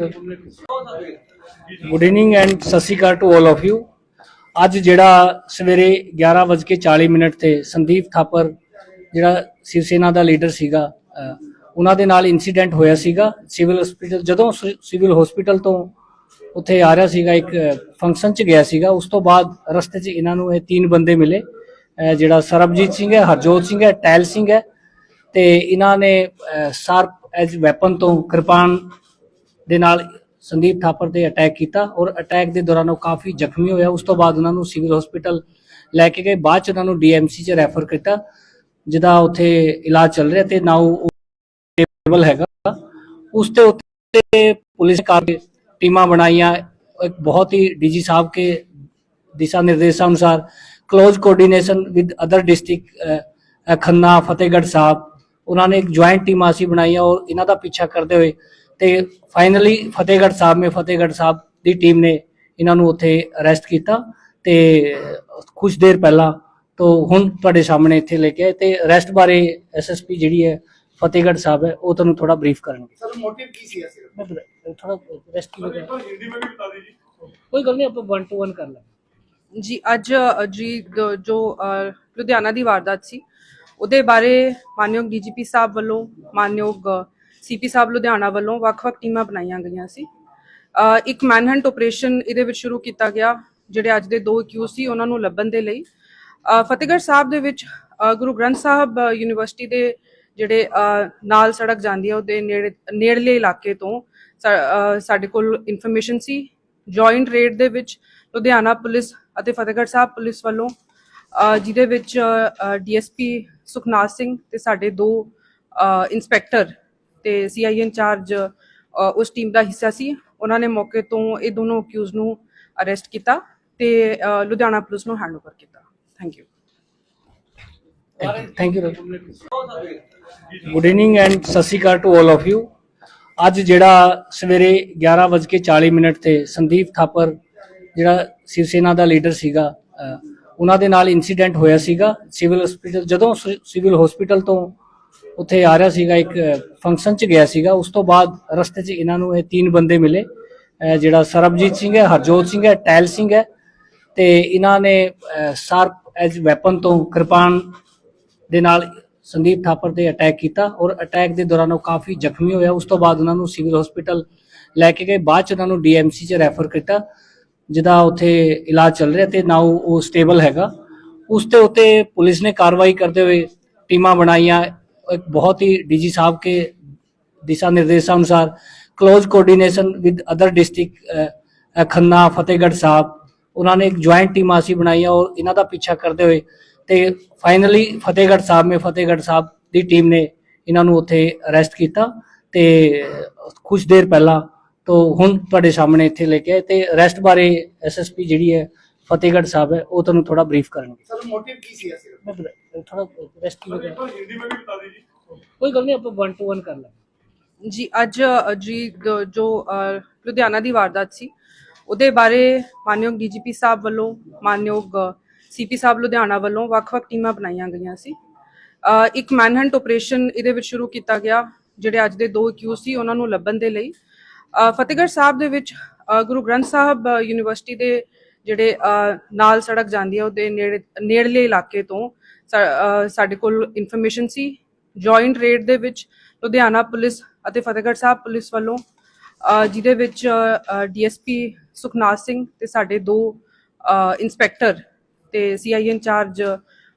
Good evening and ਸਤਿ ਸ਼੍ਰੀ ਅਕਾਲ ਟੂ ਆਲ ਆਫ ਯੂ। ਅੱਜ ਜਿਹੜਾ ਸਵੇਰੇ 11:40 ਤੇ ਸੰਦੀਪ ਥਾਪਰ ਜਿਹੜਾ ਸ਼ਿਵ ਸੈਨਾ ਦਾ ਲੀਡਰ ਸੀਗਾ, ਉਹਨਾਂ ਦੇ ਨਾਲ ਇਨਸੀਡੈਂਟ ਹੋਇਆ ਸੀਗਾ ਸਿਵਲ ਹਸਪੀਟਲ। ਜਦੋਂ ਸਿਵਲ ਹਸਪੀਟਲ ਤੋਂ ਉੱਥੇ ਆ ਰਿਹਾ ਸੀਗਾ, ਇੱਕ ਫੰਕਸ਼ਨ 'ਚ ਗਿਆ ਸੀਗਾ, ਉਸ ਤੋਂ ਬਾਅਦ ਰਸਤੇ 'ਚ ਇਹਨਾਂ ਨੂੰ ਇਹ 3 ਬੰਦੇ ਮਿਲੇ, ਜਿਹੜਾ ਸਰਬਜੀਤ ਸਿੰਘ ਹੈ, ਹਰਜੋਤ ਸਿੰਘ ਹੈ, ਟੈਲ ਸਿੰਘ ਹੈ, ਤੇ ਇਹਨਾਂ ਨੇ ਸ਼ਾਰਪ ਐਜ ਵੈਪਨ ਤੋਂ ਕਿਰਪਾਨ ਦੇ ਨਾਲ ਸੰਦੀਪ ਥਾਪਰ ਤੇ ਅਟੈਕ ਕੀਤਾ ਔਰ ਅਟੈਕ ਦੇ ਦੌਰਾਨ ਉਹ ਕਾਫੀ ਜ਼ਖਮੀ ਹੋਇਆ। ਉਸ ਤੋਂ ਬਾਅਦ ਉਹਨਾਂ ਨੂੰ ਸਿਵਲ ਹਸਪੀਟਲ ਲੈ ਕੇ ਗਏ, ਬਾਅਦ 'ਚ ਉਹਨਾਂ ਨੂੰ ਡੀਐਮਸੀ 'ਚ ਰੈਫਰ ਕੀਤਾ, ਜਿਹਦਾ ਉੱਥੇ ਇਲਾਜ ਚੱਲ ਰਿਹਾ ਤੇ ਨਾਓ ਉਹ ਸਟੇਬਲ ਹੈਗਾ। ਉਸ ਤੇ ਉੱਤੇ ਪੁਲਿਸ ਨੇ ਟੀਮਾਂ ਬਣਾਈਆਂ। एक बहुत ही डीजी साहब के दिशा निर्देशानुसार close coordination with other district Khanna Fatehgarh Sahib उन्होंने एक ज्वाइंट टीम असी बनाई और इन्हों का पीछा करते हुए तो फाइनली फतेहगढ़ साहब की टीम ने इन्हों उत्थे अरैसट किया। तो कुछ देर पहला तो हुण तुहाडे सामने इत्थे लेके आए तो अरैसट बारे SSP जिहड़ी है फतेहगढ़ साहब है वो तुहानूं थोड़ा ब्रीफ करेंगे। सर मोटिव की सी ऐसे मैं थोड़ा रेस्ट हिंदी में भी बता दीजिए। कोई गल नहीं, आप 1 to 1 कर लेंगे ਜੀ। ਅੱਜ ਜੀ ਜੋ ਲੁਧਿਆਣਾ ਦੀ ਵਾਰਦਾਤ ਸੀ ਉਹਦੇ ਬਾਰੇ ਮਾਨਯੋਗ ਡੀਜੀਪੀ ਸਾਹਿਬ ਵੱਲੋਂ ਮਾਨਯੋਗ ਸੀਪੀ ਸਾਹਿਬ ਲੁਧਿਆਣਾ ਵੱਲੋਂ ਵੱਖ-ਵੱਖ ਟੀਮਾਂ ਬਣਾਈਆਂ ਗਈਆਂ ਸੀ। ਇੱਕ ਮੈਨਹੰਟ ਆਪਰੇਸ਼ਨ ਇਹਦੇ ਵਿੱਚ ਸ਼ੁਰੂ ਕੀਤਾ ਗਿਆ, ਜਿਹੜੇ ਅੱਜ ਦੇ 2 ਅਕਿਊਜ਼ ਸੀ ਉਹਨਾਂ ਨੂੰ ਲੱਭਣ ਦੇ ਲਈ। ਫਤਿਹਗੜ੍ਹ ਸਾਹਿਬ ਦੇ ਵਿੱਚ ਗੁਰੂ ਗ੍ਰੰਥ ਸਾਹਿਬ ਯੂਨੀਵਰਸਿਟੀ ਦੇ ਜਿਹੜੇ ਨਾਲ ਸੜਕ ਜਾਂਦੀ ਹੈ ਉਹਦੇ ਨੇੜਲੇ ਇਲਾਕੇ ਤੋਂ ਸਾਡੇ ਕੋਲ ਇਨਫੋਰਮੇਸ਼ਨ ਸੀ। ਜੁਆਇੰਟ ਰੇਡ ਦੇ ਵਿੱਚ ਲੁਧਿਆਣਾ ਪੁਲਿਸ ਅਤੇ ਫਤਿਹਗੜ੍ਹ ਸਾਹਿਬ ਪੁਲਿਸ ਵੱਲੋਂ ਜਿਹਦੇ ਵਿੱਚ ਡੀਐਸਪੀ ਸੁਖਨਾਥ ਸਿੰਘ ਤੇ ਸਾਡੇ 2 ਇੰਸਪੈਕਟਰ ਤੇ ਸੀਆਈ ਇੰਚਾਰਜ ਉਸ ਟੀਮ ਦਾ ਹਿੱਸਾ ਸੀ। ਉਹਨਾਂ ਨੇ ਮੌਕੇ ਤੋਂ ਇਹ ਦੋਨੋਂ ਅਕਿਊਜ਼ ਨੂੰ ਅਰੈਸਟ ਕੀਤਾ ਤੇ ਲੁਧਿਆਣਾ ਪੁਲਿਸ ਨੂੰ ਹੈਂਡਓਵਰ ਕੀਤਾ। Thank you. Thank you. Good evening and ਸਤਿ ਸ਼੍ਰੀ ਅਕਾਲ ਟੂ ਆਲ ਆਫ ਯੂ। ਅੱਜ ਜਿਹੜਾ ਸਵੇਰੇ 11:40 ਤੇ ਸੰਦੀਪ ਥਾਪਰ ਜਿਹੜਾ ਸ਼ਿਵ ਸੈਨਾ ਦਾ ਲੀਡਰ ਸੀਗਾ, ਉਹਨਾਂ ਦੇ ਨਾਲ ਇਨਸੀਡੈਂਟ ਹੋਇਆ ਸੀਗਾ ਸਿਵਲ ਹਸਪੀਟਲ। ਜਦੋਂ ਸਿਵਲ ਹਸਪੀਟਲ ਤੋਂ ਉੱਥੇ ਆ ਰਿਹਾ ਸੀਗਾ, ਇੱਕ ਫੰਕਸ਼ਨ 'ਚ ਗਿਆ ਸੀਗਾ, ਉਸ ਤੋਂ ਬਾਅਦ ਰਸਤੇ 'ਚ ਇਹਨਾਂ ਨੂੰ ਇਹ 3 ਬੰਦੇ ਮਿਲੇ। ਜਿਹੜਾ ਸਰਬਜੀਤ ਸਿੰਘ ਹੈ, ਹਰਜੋਤ ਸਿੰਘ ਹੈ, ਟੈਲ ਸਿੰਘ ਹੈ, ਤੇ ਇਹਨਾਂ ਨੇ ਸ਼ਾਰਪ ਐਜ ਵੈਪਨ ਤੋਂ ਕਿਰਪਾਨ ਦੇ ਨਾਲ ਸੰਦੀਪ ਥਾਪਰ ਤੇ ਅਟੈਕ ਕੀਤਾ ਔਰ ਅਟੈਕ ਦੇ ਦੌਰਾਨ ਉਹ ਕਾਫੀ ਜ਼ਖਮੀ ਹੋਇਆ। ਉਸ ਤੋਂ ਬਾਅਦ ਉਹਨਾਂ ਨੂੰ ਸਿਵਲ ਹਸਪੀਟਲ ਲੈ ਕੇ ਗਏ, ਬਾਅਦ 'ਚ ਉਹਨਾਂ ਨੂੰ ਡੀਐਮਸੀ 'ਚ ਰੈਫਰ ਕੀਤਾ, ਜਿਹਦਾ ਉੱਥੇ ਇਲਾਜ ਚੱਲ ਰਿਹਾ ਤੇ ਨਾਓ ਉਹ ਸਟੇਬਲ ਹੈਗਾ। ਉਸ ਤੇ ਉੱਤੇ ਪੁਲਿਸ ਨੇ ਕਾਰਵਾਈ ਕਰਦੇ ਹੋਏ ਟੀਮਾਂ ਬਣਾਈਆਂ। एक बहुत ही डीजी साहब के दिशा निर्देशानुसार close coordination with other district Khanna Fatehgarh Sahib उन्होंने एक ज्वाइंट टीम ਅਸੀਂ ਬਣਾਈ और इन्हों का पीछा करते हुए ਤੇ फाइनली फतेहगढ़ साहब ਦੀ ਟੀਮ ਨੇ ਇਹਨਾਂ ਨੂੰ ਉੱਥੇ ਅਰੈਸਟ ਕੀਤਾ ਤੇ ਕੁਝ ਦੇਰ ਪਹਿਲਾਂ ਤੋਂ ਹੁਣ ਤੁਹਾਡੇ ਸਾਹਮਣੇ ਇੱਥੇ ਲੈ ਕੇ ਆਏ ਤੇ ਅਰੈਸਟ ਬਾਰੇ ਐਸਐਸਪੀ ਜਿਹੜੀ ਹੈ फतेहगढ़ साहब है वो ਤੁਹਾਨੂੰ थोड़ा ब्रीफ करेंगे। सर मोटिव की सी ऐसे मैं थोड़ा रेस्ट हिंदी में भी बता दीजिए। कोई गल नहीं, ਆਪਾਂ 1 to 1 ਕਰ ਲਾਂਗੇ ਜੀ। ਅੱਜ ਜੀ ਜੋ ਲੁਧਿਆਣਾ ਦੀ ਵਾਰਦਾਤ ਸੀ ਉਹਦੇ ਬਾਰੇ ਮਾਨਯੋਗ ਡੀਜੀਪੀ ਸਾਹਿਬ ਵੱਲੋਂ, ਮਾਨਯੋਗ ਸੀਪੀ ਸਾਹਿਬ ਲੁਧਿਆਣਾ ਵੱਲੋਂ ਵੱਖ-ਵੱਖ ਟੀਮਾਂ ਬਣਾਈਆਂ ਗਈਆਂ ਸੀ। ਇੱਕ ਮੈਨਹੰਟ ਆਪਰੇਸ਼ਨ ਇਹਦੇ ਵਿੱਚ ਸ਼ੁਰੂ ਕੀਤਾ ਗਿਆ। ਜਿਹੜੇ ਅੱਜ ਦੇ 2 ਅਕਿਊਜ਼ ਸੀ ਉਹਨਾਂ ਨੂੰ ਲੱਭਣ ਦੇ ਲਈ ਫਤਿਹਗੜ੍ਹ ਸਾਹਿਬ ਦੇ ਵਿੱਚ ਗੁਰੂ ਗ੍ਰੰਥ ਸਾਹਿਬ ਯੂਨੀਵਰਸਿਟੀ ਦੇ ਜਿਹੜੇ ਨਾਲ ਸੜਕ ਜਾਂਦੀ ਹੈ ਉਹਦੇ ਨੇੜਲੇ ਇਲਾਕੇ ਤੋਂ ਸਾਡੇ ਕੋਲ ਇਨਫੋਰਮੇਸ਼ਨ ਸੀ। ਜੁਆਇੰਟ ਰੇਡ ਦੇ ਵਿੱਚ ਲੁਧਿਆਣਾ ਪੁਲਿਸ ਅਤੇ ਫਤਿਹਗੜ੍ਹ ਸਾਹਿਬ ਪੁਲਿਸ ਵੱਲੋਂ, ਜਿਹਦੇ ਵਿੱਚ ਡੀਐਸਪੀ ਸੁਖਨਾਥ ਸਿੰਘ ਤੇ ਸਾਡੇ 2 ਇੰਸਪੈਕਟਰ ਤੇ ਸੀਆਈ ਇੰਚਾਰਜ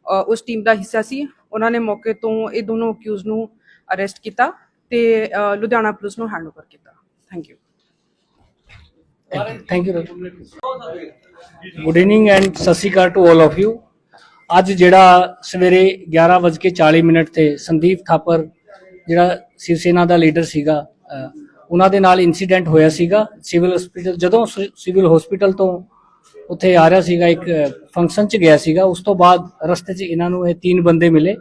ਉਸ ਟੀਮ ਦਾ ਹਿੱਸਾ ਸੀ। ਉਹਨਾਂ ਨੇ ਮੌਕੇ ਤੋਂ ਇਹ ਦੋਨੋਂ ਅਕਿਊਜ਼ ਨੂੰ ਅਰੈਸਟ ਕੀਤਾ ਤੇ ਲੁਧਿਆਣਾ ਪੁਲਿਸ ਨੂੰ ਹੈਂਡਓਵਰ ਕੀਤਾ। Thank you. Thank you. Good evening and ਸਤਿ ਸ਼੍ਰੀ ਅਕਾਲ ਟੂ ਆਲ ਆਫ ਯੂ। ਅੱਜ ਜਿਹੜਾ ਸਵੇਰੇ 11:40 ਤੇ ਸੰਦੀਪ ਥਾਪਰ ਜਿਹੜਾ ਸ਼ਿਵ ਸੈਨਾ ਦਾ ਲੀਡਰ ਸੀਗਾ, ਉਹਨਾਂ ਦੇ ਨਾਲ ਇਨਸੀਡੈਂਟ ਹੋਇਆ ਸੀਗਾ ਸਿਵਲ ਹਸਪੀਟਲ। ਜਦੋਂ ਸਿਵਲ ਹਸਪੀਟਲ ਤੋਂ ਉੱਥੇ ਆ ਰਿਹਾ ਸੀਗਾ, ਇੱਕ ਫੰਕਸ਼ਨ 'ਚ ਗਿਆ ਸੀਗਾ, ਉਸ ਤੋਂ ਬਾਅਦ ਰਸਤੇ 'ਚ ਇਹਨਾਂ ਨੂੰ ਇਹ 3 ਬੰਦੇ ਮਿਲੇ।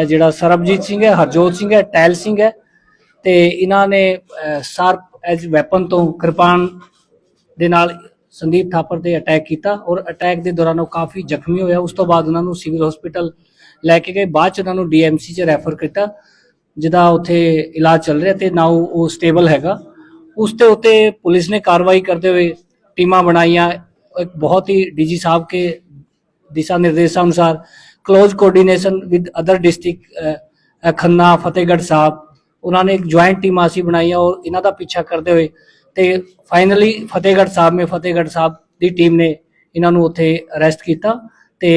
ਜਿਹੜਾ ਸਰਬਜੀਤ ਸਿੰਘ ਹੈ, ਹਰਜੋਤ ਸਿੰਘ ਹੈ, ਟੈਲ ਸਿੰਘ ਹੈ, ਤੇ ਇਹਨਾਂ ਨੇ ਸ਼ਾਰਪ ਐਜ ਵੈਪਨ ਤੋਂ ਕਿਰਪਾਨ ਦੇ ਨਾਲ ਸੰਦੀਪ ਥਾਪਰ ਤੇ ਅਟੈਕ ਕੀਤਾ ਔਰ ਅਟੈਕ ਦੇ ਦੌਰਾਨ ਉਹ ਕਾਫੀ ਜ਼ਖਮੀ ਹੋਇਆ। ਉਸ ਤੋਂ ਬਾਅਦ ਉਹਨਾਂ ਨੂੰ ਸਿਵਲ ਹਸਪੀਟਲ ਲੈ ਕੇ ਗਏ, ਬਾਅਦ 'ਚ ਉਹਨਾਂ ਨੂੰ ਡੀਐਮਸੀ 'ਚ ਰੈਫਰ ਕੀਤਾ, ਜਿਹਦਾ ਉੱਥੇ ਇਲਾਜ ਚੱਲ ਰਿਹਾ ਤੇ ਨਾਓ ਉਹ ਸਟੇਬਲ ਹੈਗਾ। ਉਸ ਤੇ ਉੱਤੇ ਪੁਲਿਸ ਨੇ ਕਾਰਵਾਈ ਕਰਦੇ ਹੋਏ ਟੀਮਾਂ ਬਣਾਈਆਂ। एक बहुत ही डीजी साहब के दिशा निर्देशानुसार close coordination with other district Khanna Fatehgarh Sahib उन्होंने एक ज्वाइंट टीम ਅਸੀਂ ਬਣਾਈ और इन्हों का पीछा करते हुए ਤੇ फाइनली फतेहगढ़ साहब ਦੀ ਟੀਮ ਨੇ ਇਹਨਾਂ ਨੂੰ ਉੱਥੇ ਅਰੈਸਟ ਕੀਤਾ ਤੇ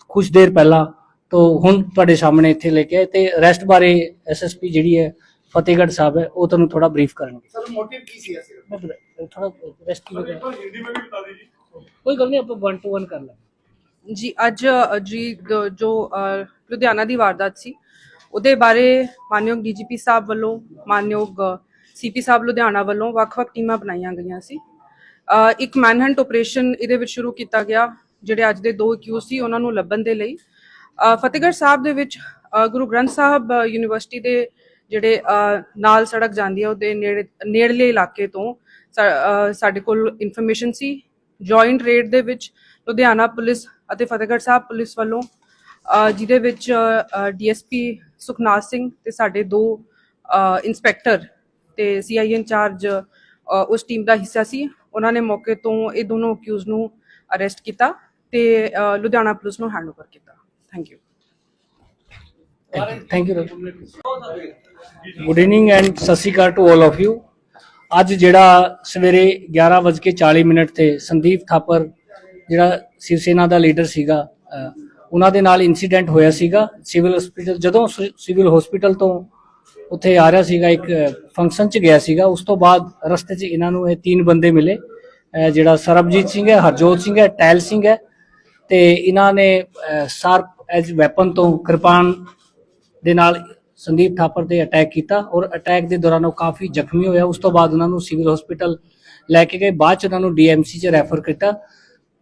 ਕੁਝ ਦੇਰ ਪਹਿਲਾਂ ਤੋਂ ਹੁਣ ਤੁਹਾਡੇ ਸਾਹਮਣੇ ਇੱਥੇ ਲੈ ਕੇ ਆਏ ਤੇ ਅਰੈਸਟ ਬਾਰੇ ਐਸਐਸਪੀ ਜਿਹੜੀ ਹੈ फतेहगढ़ साहब है वो ਤੁਹਾਨੂੰ थोड़ा ब्रीफ करेंगे। सर मोटिव की सी ऐसे मैं थोड़ा रेस्ट हिंदी में भी बता दीजिए। कोई गल नहीं, ਆਪਾਂ 1 to 1 ਕਰ ਲਾਂਗੇ ਜੀ। ਅੱਜ ਜੀ ਜੋ ਲੁਧਿਆਣਾ ਦੀ ਵਾਰਦਾਤ ਸੀ ਉਹਦੇ ਬਾਰੇ ਮਾਨਯੋਗ ਡੀਜੀਪੀ ਸਾਹਿਬ ਵੱਲੋਂ, ਮਾਨਯੋਗ ਸੀਪੀ ਸਾਹਿਬ ਲੁਧਿਆਣਾ ਵੱਲੋਂ ਵੱਖ-ਵੱਖ ਟੀਮਾਂ ਬਣਾਈਆਂ ਗਈਆਂ ਸੀ। ਇੱਕ ਮੈਨਹੰਟ ਆਪਰੇਸ਼ਨ ਇਹਦੇ ਵਿੱਚ ਸ਼ੁਰੂ ਕੀਤਾ ਗਿਆ। ਜਿਹੜੇ ਅੱਜ ਦੇ 2 ਅਕਿਊਜ਼ ਸੀ ਉਹਨਾਂ ਨੂੰ ਲੱਭਣ ਦੇ ਲਈ ਫਤਿਹਗੜ੍ਹ ਸਾਹਿਬ ਦੇ ਵਿੱਚ ਗੁਰੂ ਗ੍ਰੰਥ ਸਾਹਿਬ ਯੂਨੀਵਰਸਿਟੀ ਦੇ ਜਿਹੜੇ ਨਾਲ ਸੜਕ ਜਾਂਦੀ ਹੈ ਉਹਦੇ ਨੇੜਲੇ ਇਲਾਕੇ ਤੋਂ ਸਾਡੇ ਕੋਲ ਇਨਫੋਰਮੇਸ਼ਨ ਸੀ। ਜੁਆਇੰਟ ਰੇਡ ਦੇ ਵਿੱਚ ਲੁਧਿਆਣਾ ਪੁਲਿਸ ਅਤੇ ਫਤਿਹਗੜ੍ਹ ਸਾਹਿਬ ਪੁਲਿਸ ਵੱਲੋਂ, ਜਿਹਦੇ ਵਿੱਚ ਡੀਐਸਪੀ ਸੁਖਨਾਥ ਸਿੰਘ ਤੇ ਸਾਡੇ 2 ਇੰਸਪੈਕਟਰ ਤੇ ਸੀਆਈ ਇੰਚਾਰਜ ਉਸ ਟੀਮ ਦਾ ਹਿੱਸਾ ਸੀ। ਉਹਨਾਂ ਨੇ ਮੌਕੇ ਤੋਂ ਇਹ ਦੋਨੋਂ ਅਕਿਊਜ਼ ਨੂੰ ਅਰੈਸਟ ਕੀਤਾ ਤੇ ਲੁਧਿਆਣਾ ਪੁਲਿਸ ਨੂੰ ਹੈਂਡਓਵਰ ਕੀਤਾ। Thank you. Thank you. Good evening and ਸਤਿ ਸ਼੍ਰੀ ਅਕਾਲ ਟੂ ਆਲ ਆਫ ਯੂ। ਅੱਜ ਜਿਹੜਾ ਸਵੇਰੇ 11:40 ਤੇ ਸੰਦੀਪ ਥਾਪਰ ਜਿਹੜਾ ਸ਼ਿਵ ਸੈਨਾ ਦਾ ਲੀਡਰ ਸੀਗਾ, ਉਹਨਾਂ ਦੇ ਨਾਲ ਇਨਸੀਡੈਂਟ ਹੋਇਆ ਸੀਗਾ ਸਿਵਲ ਹਸਪੀਟਲ। ਜਦੋਂ ਸਿਵਲ ਹਸਪੀਟਲ ਤੋਂ ਉੱਥੇ ਆ ਰਿਹਾ ਸੀਗਾ, ਇੱਕ ਫੰਕਸ਼ਨ 'ਚ ਗਿਆ ਸੀਗਾ, ਉਸ ਤੋਂ ਬਾਅਦ ਰਸਤੇ 'ਚ ਇਹਨਾਂ ਨੂੰ ਇਹ 3 ਬੰਦੇ ਮਿਲੇ। ਜਿਹੜਾ ਸਰਬਜੀਤ ਸਿੰਘ ਹੈ, ਹਰਜੋਤ ਸਿੰਘ ਹੈ, ਟੈਲ ਸਿੰਘ ਹੈ, ਤੇ ਇਹਨਾਂ ਨੇ ਸ਼ਾਰਪ ਐਜ ਵੈਪਨ ਤੋਂ ਕਿਰਪਾਨ ਦੇ ਨਾਲ ਸੰਦੀਪ ਥਾਪਰ ਤੇ ਅਟੈਕ ਕੀਤਾ ਔਰ ਅਟੈਕ ਦੇ ਦੌਰਾਨ ਉਹ ਕਾਫੀ ਜ਼ਖਮੀ ਹੋਇਆ। ਉਸ ਤੋਂ ਬਾਅਦ ਉਹਨਾਂ ਨੂੰ ਸਿਵਲ ਹਸਪੀਟਲ ਲੈ ਕੇ ਗਏ, ਬਾਅਦ 'ਚ ਉਹਨਾਂ ਨੂੰ ਡੀਐਮਸੀ 'ਚ ਰੈਫਰ ਕੀਤਾ,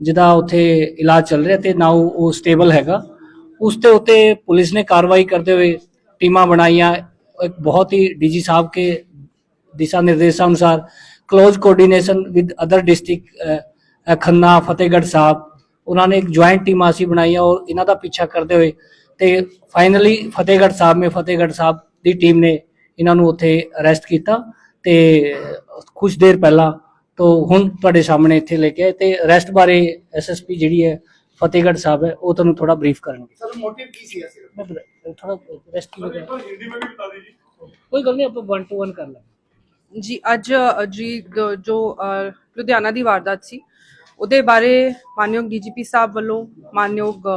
ਜਿਹਦਾ ਉੱਥੇ ਇਲਾਜ ਚੱਲ ਰਿਹਾ ਤੇ ਨਾਓ ਉਹ ਸਟੇਬਲ ਹੈਗਾ। ਉਸ ਤੇ ਉੱਤੇ ਪੁਲਿਸ ਨੇ ਕਾਰਵਾਈ ਕਰਦੇ ਹੋਏ ਟੀਮਾਂ ਬਣਾਈਆਂ। ਇੱਕ ਬਹੁਤ ਹੀ ਡੀਜੀ ਸਾਹਿਬ के दिशा निर्देशानुसार close coordination with other district Khanna Fatehgarh Sahib उन्होंने एक ज्वाइंट टीम ਅਸੀਂ ਬਣਾਈਆਂ और ਇਹਨਾਂ ਦਾ ਪਿੱਛਾ ਕਰਦੇ ਹੋਏ ਤੇ ਫਾਈਨਲੀ ਫਤਿਹਗੜ੍ਹ ਸਾਹਿਬ ਦੀ ਟੀਮ ਨੇ ਇਹਨਾਂ ਨੂੰ ਉੱਥੇ ਅਰੈਸਟ ਕੀਤਾ ਤੇ ਕੁਝ ਦੇਰ ਪਹਿਲਾਂ ਤੋਂ ਹੁਣ ਤੁਹਾਡੇ ਸਾਹਮਣੇ ਇੱਥੇ ਲੈ ਕੇ ਆਏ ਤੇ ਅਰੈਸਟ ਬਾਰੇ ਐਸਐਸਪੀ ਜਿਹੜੀ ਹੈ ਫਤਿਹਗੜ੍ਹ ਸਾਹਿਬ ਹੈ ਉਹ ਤੁਹਾਨੂੰ ਥੋੜਾ ਬਰੀਫ ਕਰਨਗੇ। सर मोटिव की सी ऐसे ਮੈਂ ਥੋੜਾ ਅਰੈਸਟ ਕੀ एक बार हिंदी में भी बता दीजिए। ਕੋਈ ਗੱਲ ਨਹੀਂ ਆਪਾਂ 1 to 1 ਕਰ ਲਾਂਗੇ। ਜੀ ਅੱਜ ਜੋ ਲੁਧਿਆਣਾ ਦੀ ਵਾਰਦਾਤ ਸੀ ਉਹਦੇ ਬਾਰੇ ਮਾਨਯੋਗ ਡੀਜੀਪੀ ਸਾਹਿਬ ਵੱਲੋਂ ਮਾਨਯੋਗ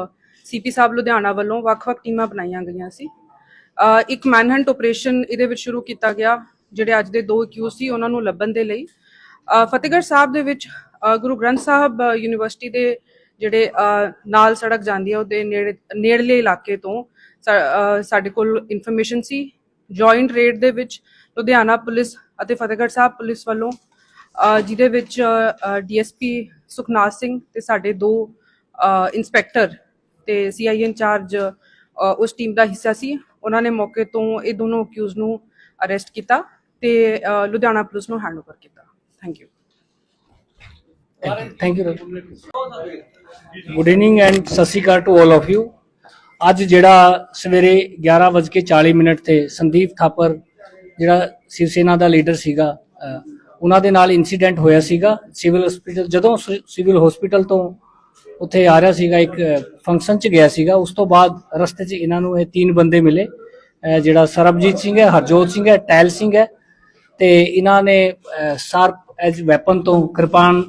ਸੀਪੀ ਸਾਹਿਬ ਲੁਧਿਆਣਾ ਵੱਲੋਂ ਵੱਖ-ਵੱਖ ਟੀਮਾਂ ਬਣਾਈਆਂ ਗਈਆਂ ਸੀ। ਇੱਕ ਮੈਨਹੰਟ ਆਪਰੇਸ਼ਨ ਇਹਦੇ ਵਿੱਚ ਸ਼ੁਰੂ ਕੀਤਾ ਗਿਆ। ਜਿਹੜੇ ਅੱਜ ਦੇ 2 ਅਕਿਊਜ਼ ਸੀ ਉਹਨਾਂ ਨੂੰ ਲੱਭਣ ਦੇ ਲਈ ਫਤਿਹਗੜ੍ਹ ਸਾਹਿਬ ਦੇ ਵਿੱਚ ਗੁਰੂ ਗ੍ਰੰਥ ਸਾਹਿਬ ਯੂਨੀਵਰਸਿਟੀ ਦੇ ਜਿਹੜੇ ਨਾਲ ਸੜਕ ਜਾਂਦੀ ਹੈ ਉਹਦੇ ਨੇੜਲੇ ਇਲਾਕੇ ਤੋਂ ਸਾਡੇ ਕੋਲ ਇਨਫੋਰਮੇਸ਼ਨ ਸੀ। ਜੁਆਇੰਟ ਰੇਡ ਦੇ ਵਿੱਚ ਲੁਧਿਆਣਾ ਪੁਲਿਸ ਅਤੇ ਫਤਿਹਗੜ੍ਹ ਸਾਹਿਬ ਪੁਲਿਸ ਵੱਲੋਂ ਜਿਹਦੇ ਵਿੱਚ ਡੀਐਸਪੀ ਸੁਖਨਾਥ ਸਿੰਘ ਤੇ ਸਾਡੇ 2 ਇੰਸਪੈਕਟਰ ਤੇ ਸੀਆਈ ਇੰਚਾਰਜ ਉਸ ਟੀਮ ਦਾ ਹਿੱਸਾ ਸੀ। ਉਹਨਾਂ ਨੇ ਮੌਕੇ ਤੋਂ ਇਹ ਦੋਨੋਂ ਅਕਿਊਜ਼ ਨੂੰ ਅਰੈਸਟ ਕੀਤਾ ਤੇ ਲੁਧਿਆਣਾ ਪੁਲਿਸ ਨੂੰ ਹੈਂਡਓਵਰ ਕੀਤਾ। Thank you. Thank you. Good evening and ਸਤਿ ਸ਼੍ਰੀ ਅਕਾਲ ਟੂ ਆਲ ਆਫ ਯੂ। ਅੱਜ ਜਿਹੜਾ ਸਵੇਰੇ 11:40 ਤੇ ਸੰਦੀਪ ਥਾਪਰ ਜਿਹੜਾ ਸ਼ਿਵ ਸੈਨਾ ਦਾ ਲੀਡਰ ਸੀਗਾ ਉਹਨਾਂ ਦੇ ਨਾਲ ਇਨਸੀਡੈਂਟ ਹੋਇਆ ਸੀਗਾ ਸਿਵਲ ਹਸਪੀਟਲ। ਜਦੋਂ ਸਿਵਲ ਹਸਪੀਟਲ ਤੋਂ ਉੱਥੇ ਆ ਰਿਹਾ ਸੀਗਾ ਇੱਕ ਫੰਕਸ਼ਨ 'ਚ ਗਿਆ ਸੀਗਾ ਉਸ ਤੋਂ ਬਾਅਦ ਰਸਤੇ 'ਚ ਇਹਨਾਂ ਨੂੰ ਇਹ 3 ਬੰਦੇ ਮਿਲੇ। ਜਿਹੜਾ ਸਰਬਜੀਤ ਸਿੰਘ ਹੈ, ਹਰਜੋਤ ਸਿੰਘ ਹੈ, ਟੈਲ ਸਿੰਘ ਹੈ ਤੇ ਇਹਨਾਂ ਨੇ ਸ਼ਾਰਪ ਐਜ ਵੈਪਨ ਤੋਂ ਕਿਰਪਾਨ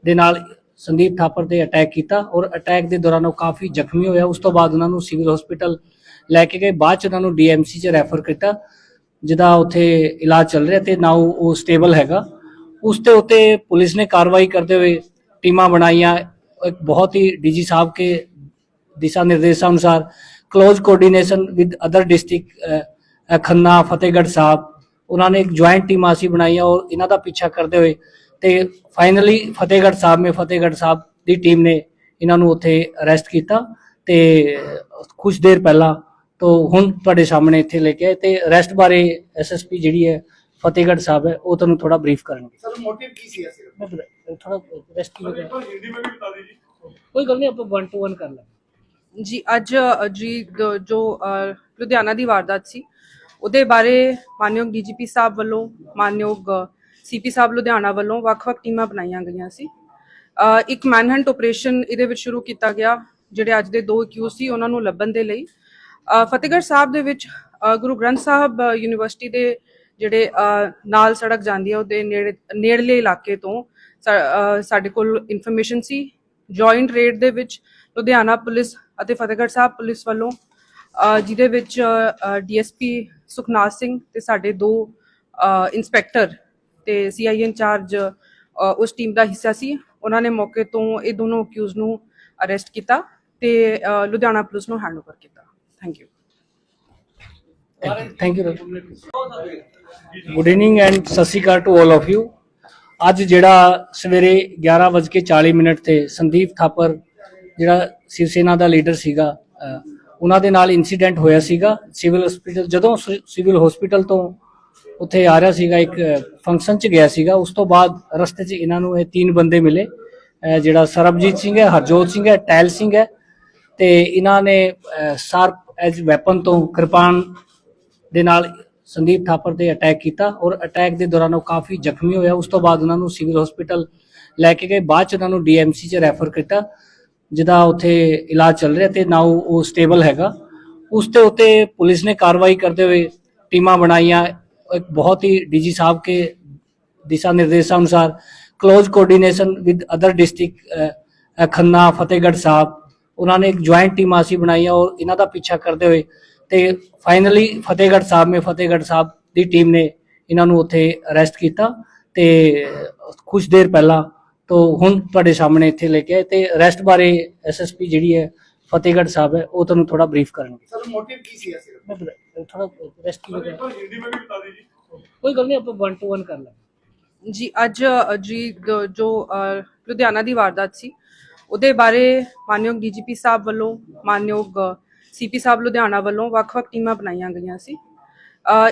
ਦੇ ਨਾਲ ਸੰਦੀਪ ਥਾਪਰ ਤੇ ਅਟੈਕ ਕੀਤਾ ਔਰ ਅਟੈਕ ਦੇ ਦੌਰਾਨ ਉਹ ਕਾਫੀ ਜ਼ਖਮੀ ਹੋਇਆ। ਉਸ ਤੋਂ ਬਾਅਦ ਉਹਨਾਂ ਨੂੰ ਸਿਵਲ ਹਸਪੀਟਲ ਲੈ ਕੇ ਗਏ। ਬਾਅਦ ਚ ਉਹਨਾਂ ਨੂੰ ਡੀਐਮਸੀ 'ਚ ਰੈਫਰ ਕੀਤਾ ਜਿਹਦਾ ਉੱਥੇ ਇਲਾਜ ਚੱਲ ਰਿਹਾ ਤੇ ਨਾਓ ਉਹ ਸਟੇਬਲ ਹੈਗਾ। ਉਸ ਤੇ ਉੱਤੇ ਪੁਲਿਸ ਨੇ ਕਾਰਵਾਈ ਕਰਦੇ ਹੋਏ ਟੀਮਾਂ ਬਣਾਈਆਂ। ਇੱਕ ਬਹੁਤ ਹੀ ਡੀਜੀ ਸਾਹਿਬ के दिशा निर्देशानुसार close coordination with other district Khanna Fatehgarh Sahib उन्होंने एक ज्वाइंट टीम ਅਸੀਂ ਬਣਾਈਆਂ और ਇਹਨਾਂ ਦਾ ਪਿੱਛਾ ਕਰਦੇ ਹੋਏ ਤੇ ਫਾਈਨਲੀ ਫਤਿਹਗੜ੍ਹ ਸਾਹਿਬ ਦੀ ਟੀਮ ਨੇ ਇਹਨਾਂ ਨੂੰ ਉੱਥੇ ਅਰੈਸਟ ਕੀਤਾ ਤੇ ਕੁਝ ਦੇਰ ਪਹਿਲਾਂ ਤੋਂ ਹੁਣ ਤੁਹਾਡੇ ਸਾਹਮਣੇ ਇੱਥੇ ਲੈ ਕੇ ਆਏ ਤੇ ਅਰੈਸਟ ਬਾਰੇ ਐਸਐਸਪੀ ਜਿਹੜੀ ਹੈ ਫਤਿਹਗੜ੍ਹ ਸਾਹਿਬ ਹੈ ਉਹ ਤੁਹਾਨੂੰ ਥੋੜਾ ਬਰੀਫ ਕਰਨਗੇ। सर मोटिव की सी ऐसे ਮੈਂ ਥੋੜਾ ਅਰੈਸਟ ਕੀ एक बार हिंदी में भी बता दीजिए। ਕੋਈ ਗੱਲ ਨਹੀਂ ਆਪਾਂ 1 to 1 ਕਰ ਲਾਂਗੇ। ਜੀ ਅੱਜ ਜੋ ਲੁਧਿਆਣਾ ਦੀ ਵਾਰਦਾਤ ਸੀ ਉਹਦੇ ਬਾਰੇ ਮਾਨਯੋਗ ਡੀਜੀਪੀ ਸਾਹਿਬ ਵੱਲੋਂ ਮਾਨਯੋਗ ਸੀਪੀ ਸਾਹਿਬ ਲੁਧਿਆਣਾ ਵੱਲੋਂ ਵੱਖ-ਵੱਖ ਟੀਮਾਂ ਬਣਾਈਆਂ ਗਈਆਂ ਸੀ। ਇੱਕ ਮੈਨਹੰਟ ਆਪਰੇਸ਼ਨ ਇਹਦੇ ਵਿੱਚ ਸ਼ੁਰੂ ਕੀਤਾ ਗਿਆ। ਜਿਹੜੇ ਅੱਜ ਦੇ 2 ਅਕਿਊਜ਼ ਸੀ ਉਹਨਾਂ ਨੂੰ ਲੱਭਣ ਦੇ ਲਈ ਫਤਿਹਗੜ੍ਹ ਸਾਹਿਬ ਦੇ ਵਿੱਚ ਗੁਰੂ ਗ੍ਰੰਥ ਸਾਹਿਬ ਯੂਨੀਵਰਸਿਟੀ ਦੇ ਜਿਹੜੇ ਨਾਲ ਸੜਕ ਜਾਂਦੀ ਹੈ ਉਹਦੇ ਨੇੜਲੇ ਇਲਾਕੇ ਤੋਂ ਸਾਡੇ ਕੋਲ ਇਨਫੋਰਮੇਸ਼ਨ ਸੀ। ਜੁਆਇੰਟ ਰੇਡ ਦੇ ਵਿੱਚ ਲੁਧਿਆਣਾ ਪੁਲਿਸ ਅਤੇ ਫਤਿਹਗੜ੍ਹ ਸਾਹਿਬ ਪੁਲਿਸ ਵੱਲੋਂ ਜਿਹਦੇ ਵਿੱਚ ਡੀਐਸਪੀ ਸੁਖਨਾਥ ਸਿੰਘ ਤੇ ਸਾਡੇ 2 ਇੰਸਪੈਕਟਰ ਤੇ ਸੀਆਈ ਇੰਚਾਰਜ ਉਸ ਟੀਮ ਦਾ ਹਿੱਸਾ ਸੀ। ਉਹਨਾਂ ਨੇ ਮੌਕੇ ਤੋਂ ਇਹ ਦੋਨੋਂ ਅਕਿਊਜ਼ ਨੂੰ ਅਰੈਸਟ ਕੀਤਾ ਤੇ ਲੁਧਿਆਣਾ ਪੁਲਿਸ ਨੂੰ ਹੈਂਡਓਵਰ ਕੀਤਾ। Thank you. Thank you. Good evening and ਸਤਿ ਸ਼੍ਰੀ ਅਕਾਲ ਟੂ ਆਲ ਆਫ ਯੂ। ਅੱਜ ਜਿਹੜਾ ਸਵੇਰੇ 11:40 ਤੇ ਸੰਦੀਪ ਥਾਪਰ ਜਿਹੜਾ ਸ਼ਿਵ ਸੈਨਾ ਦਾ ਲੀਡਰ ਸੀਗਾ ਉਹਨਾਂ ਦੇ ਨਾਲ ਇਨਸੀਡੈਂਟ ਹੋਇਆ ਸੀਗਾ ਸਿਵਲ ਹਸਪੀਟਲ। ਜਦੋਂ ਸਿਵਲ ਹਸਪੀਟਲ ਤੋਂ ਉੱਥੇ ਆ ਰਿਹਾ ਸੀਗਾ ਇੱਕ ਫੰਕਸ਼ਨ 'ਚ ਗਿਆ ਸੀਗਾ ਉਸ ਤੋਂ ਬਾਅਦ ਰਸਤੇ 'ਚ ਇਹਨਾਂ ਨੂੰ ਇਹ 3 ਬੰਦੇ ਮਿਲੇ। ਜਿਹੜਾ ਸਰਬਜੀਤ ਸਿੰਘ ਹੈ, ਹਰਜੋਤ ਸਿੰਘ ਹੈ, ਟੈਲ ਸਿੰਘ ਹੈ ਤੇ ਇਹਨਾਂ ਨੇ ਸ਼ਾਰਪ ਐਜ ਵੈਪਨ ਤੋਂ ਕਿਰਪਾਨ ਦੇ ਨਾਲ ਸੰਦੀਪ ਥਾਪਰ ਤੇ ਅਟੈਕ ਕੀਤਾ ਔਰ ਅਟੈਕ ਦੇ ਦੌਰਾਨ ਉਹ ਕਾਫੀ ਜ਼ਖਮੀ ਹੋਇਆ। ਉਸ ਤੋਂ ਬਾਅਦ ਉਹਨਾਂ ਨੂੰ ਸਿਵਲ ਹਸਪੀਟਲ ਲੈ ਕੇ ਗਏ। ਬਾਅਦ ਚ ਉਹਨਾਂ ਨੂੰ ਡੀਐਮਸੀ 'ਚ ਰੈਫਰ ਕੀਤਾ ਜਿਹਦਾ ਉੱਥੇ ਇਲਾਜ ਚੱਲ ਰਿਹਾ ਤੇ ਨਾਓ ਉਹ ਸਟੇਬਲ ਹੈਗਾ। ਉਸ ਤੇ ਉੱਤੇ ਪੁਲਿਸ ਨੇ ਕਾਰਵਾਈ ਕਰਦੇ ਹੋਏ ਟੀਮਾਂ ਬਣਾਈਆਂ। ਇੱਕ ਬਹੁਤ ਹੀ ਡੀਜੀ ਸਾਹਿਬ के दिशा निर्देशानुसार close coordination with other district Khanna Fatehgarh Sahib उन्होंने एक ज्वाइंट टीम ਅਸੀਂ ਬਣਾਈਆਂ और ਇਹਨਾਂ ਦਾ ਪਿੱਛਾ ਕਰਦੇ ਹੋਏ ਤੇ ਫਾਈਨਲੀ ਫਤਿਹਗੜ੍ਹ ਸਾਹਿਬ ਦੀ ਟੀਮ ਨੇ ਇਹਨਾਂ ਨੂੰ ਉੱਥੇ ਅਰੈਸਟ ਕੀਤਾ ਤੇ ਕੁਝ ਦੇਰ ਪਹਿਲਾਂ ਤੋਂ ਹੁਣ ਤੁਹਾਡੇ ਸਾਹਮਣੇ ਇੱਥੇ ਲੈ ਕੇ ਆਏ ਤੇ ਅਰੈਸਟ ਬਾਰੇ ਐਸਐਸਪੀ ਜਿਹੜੀ ਹੈ ਫਤਿਹਗੜ੍ਹ ਸਾਹਿਬ ਹੈ ਉਹ ਤੁਹਾਨੂੰ ਥੋੜਾ ਬਰੀਫ ਕਰਨਗੇ। सर मोटिव की सी ऐसे ਮੈਂ ਥੋੜਾ ਅਰੈਸਟ ਕੀ एक बार हिंदी में भी बता दीजिए। ਕੋਈ ਗੱਲ ਨਹੀਂ ਆਪਾਂ 1 to 1 ਕਰ ਲਾਂਗੇ। ਜੀ ਅੱਜ ਜੋ ਲੁਧਿਆਣਾ ਦੀ ਵਾਰਦਾਤ ਸੀ ਉਹਦੇ ਬਾਰੇ ਮਾਨਯੋਗ ਡੀਜੀਪੀ ਸਾਹਿਬ ਵੱਲੋਂ ਮਾਨਯੋਗ ਸੀਪੀ ਸਾਹਿਬ ਲੁਧਿਆਣਾ ਵੱਲੋਂ ਵੱਖ-ਵੱਖ ਟੀਮਾਂ ਬਣਾਈਆਂ ਗਈਆਂ ਸੀ।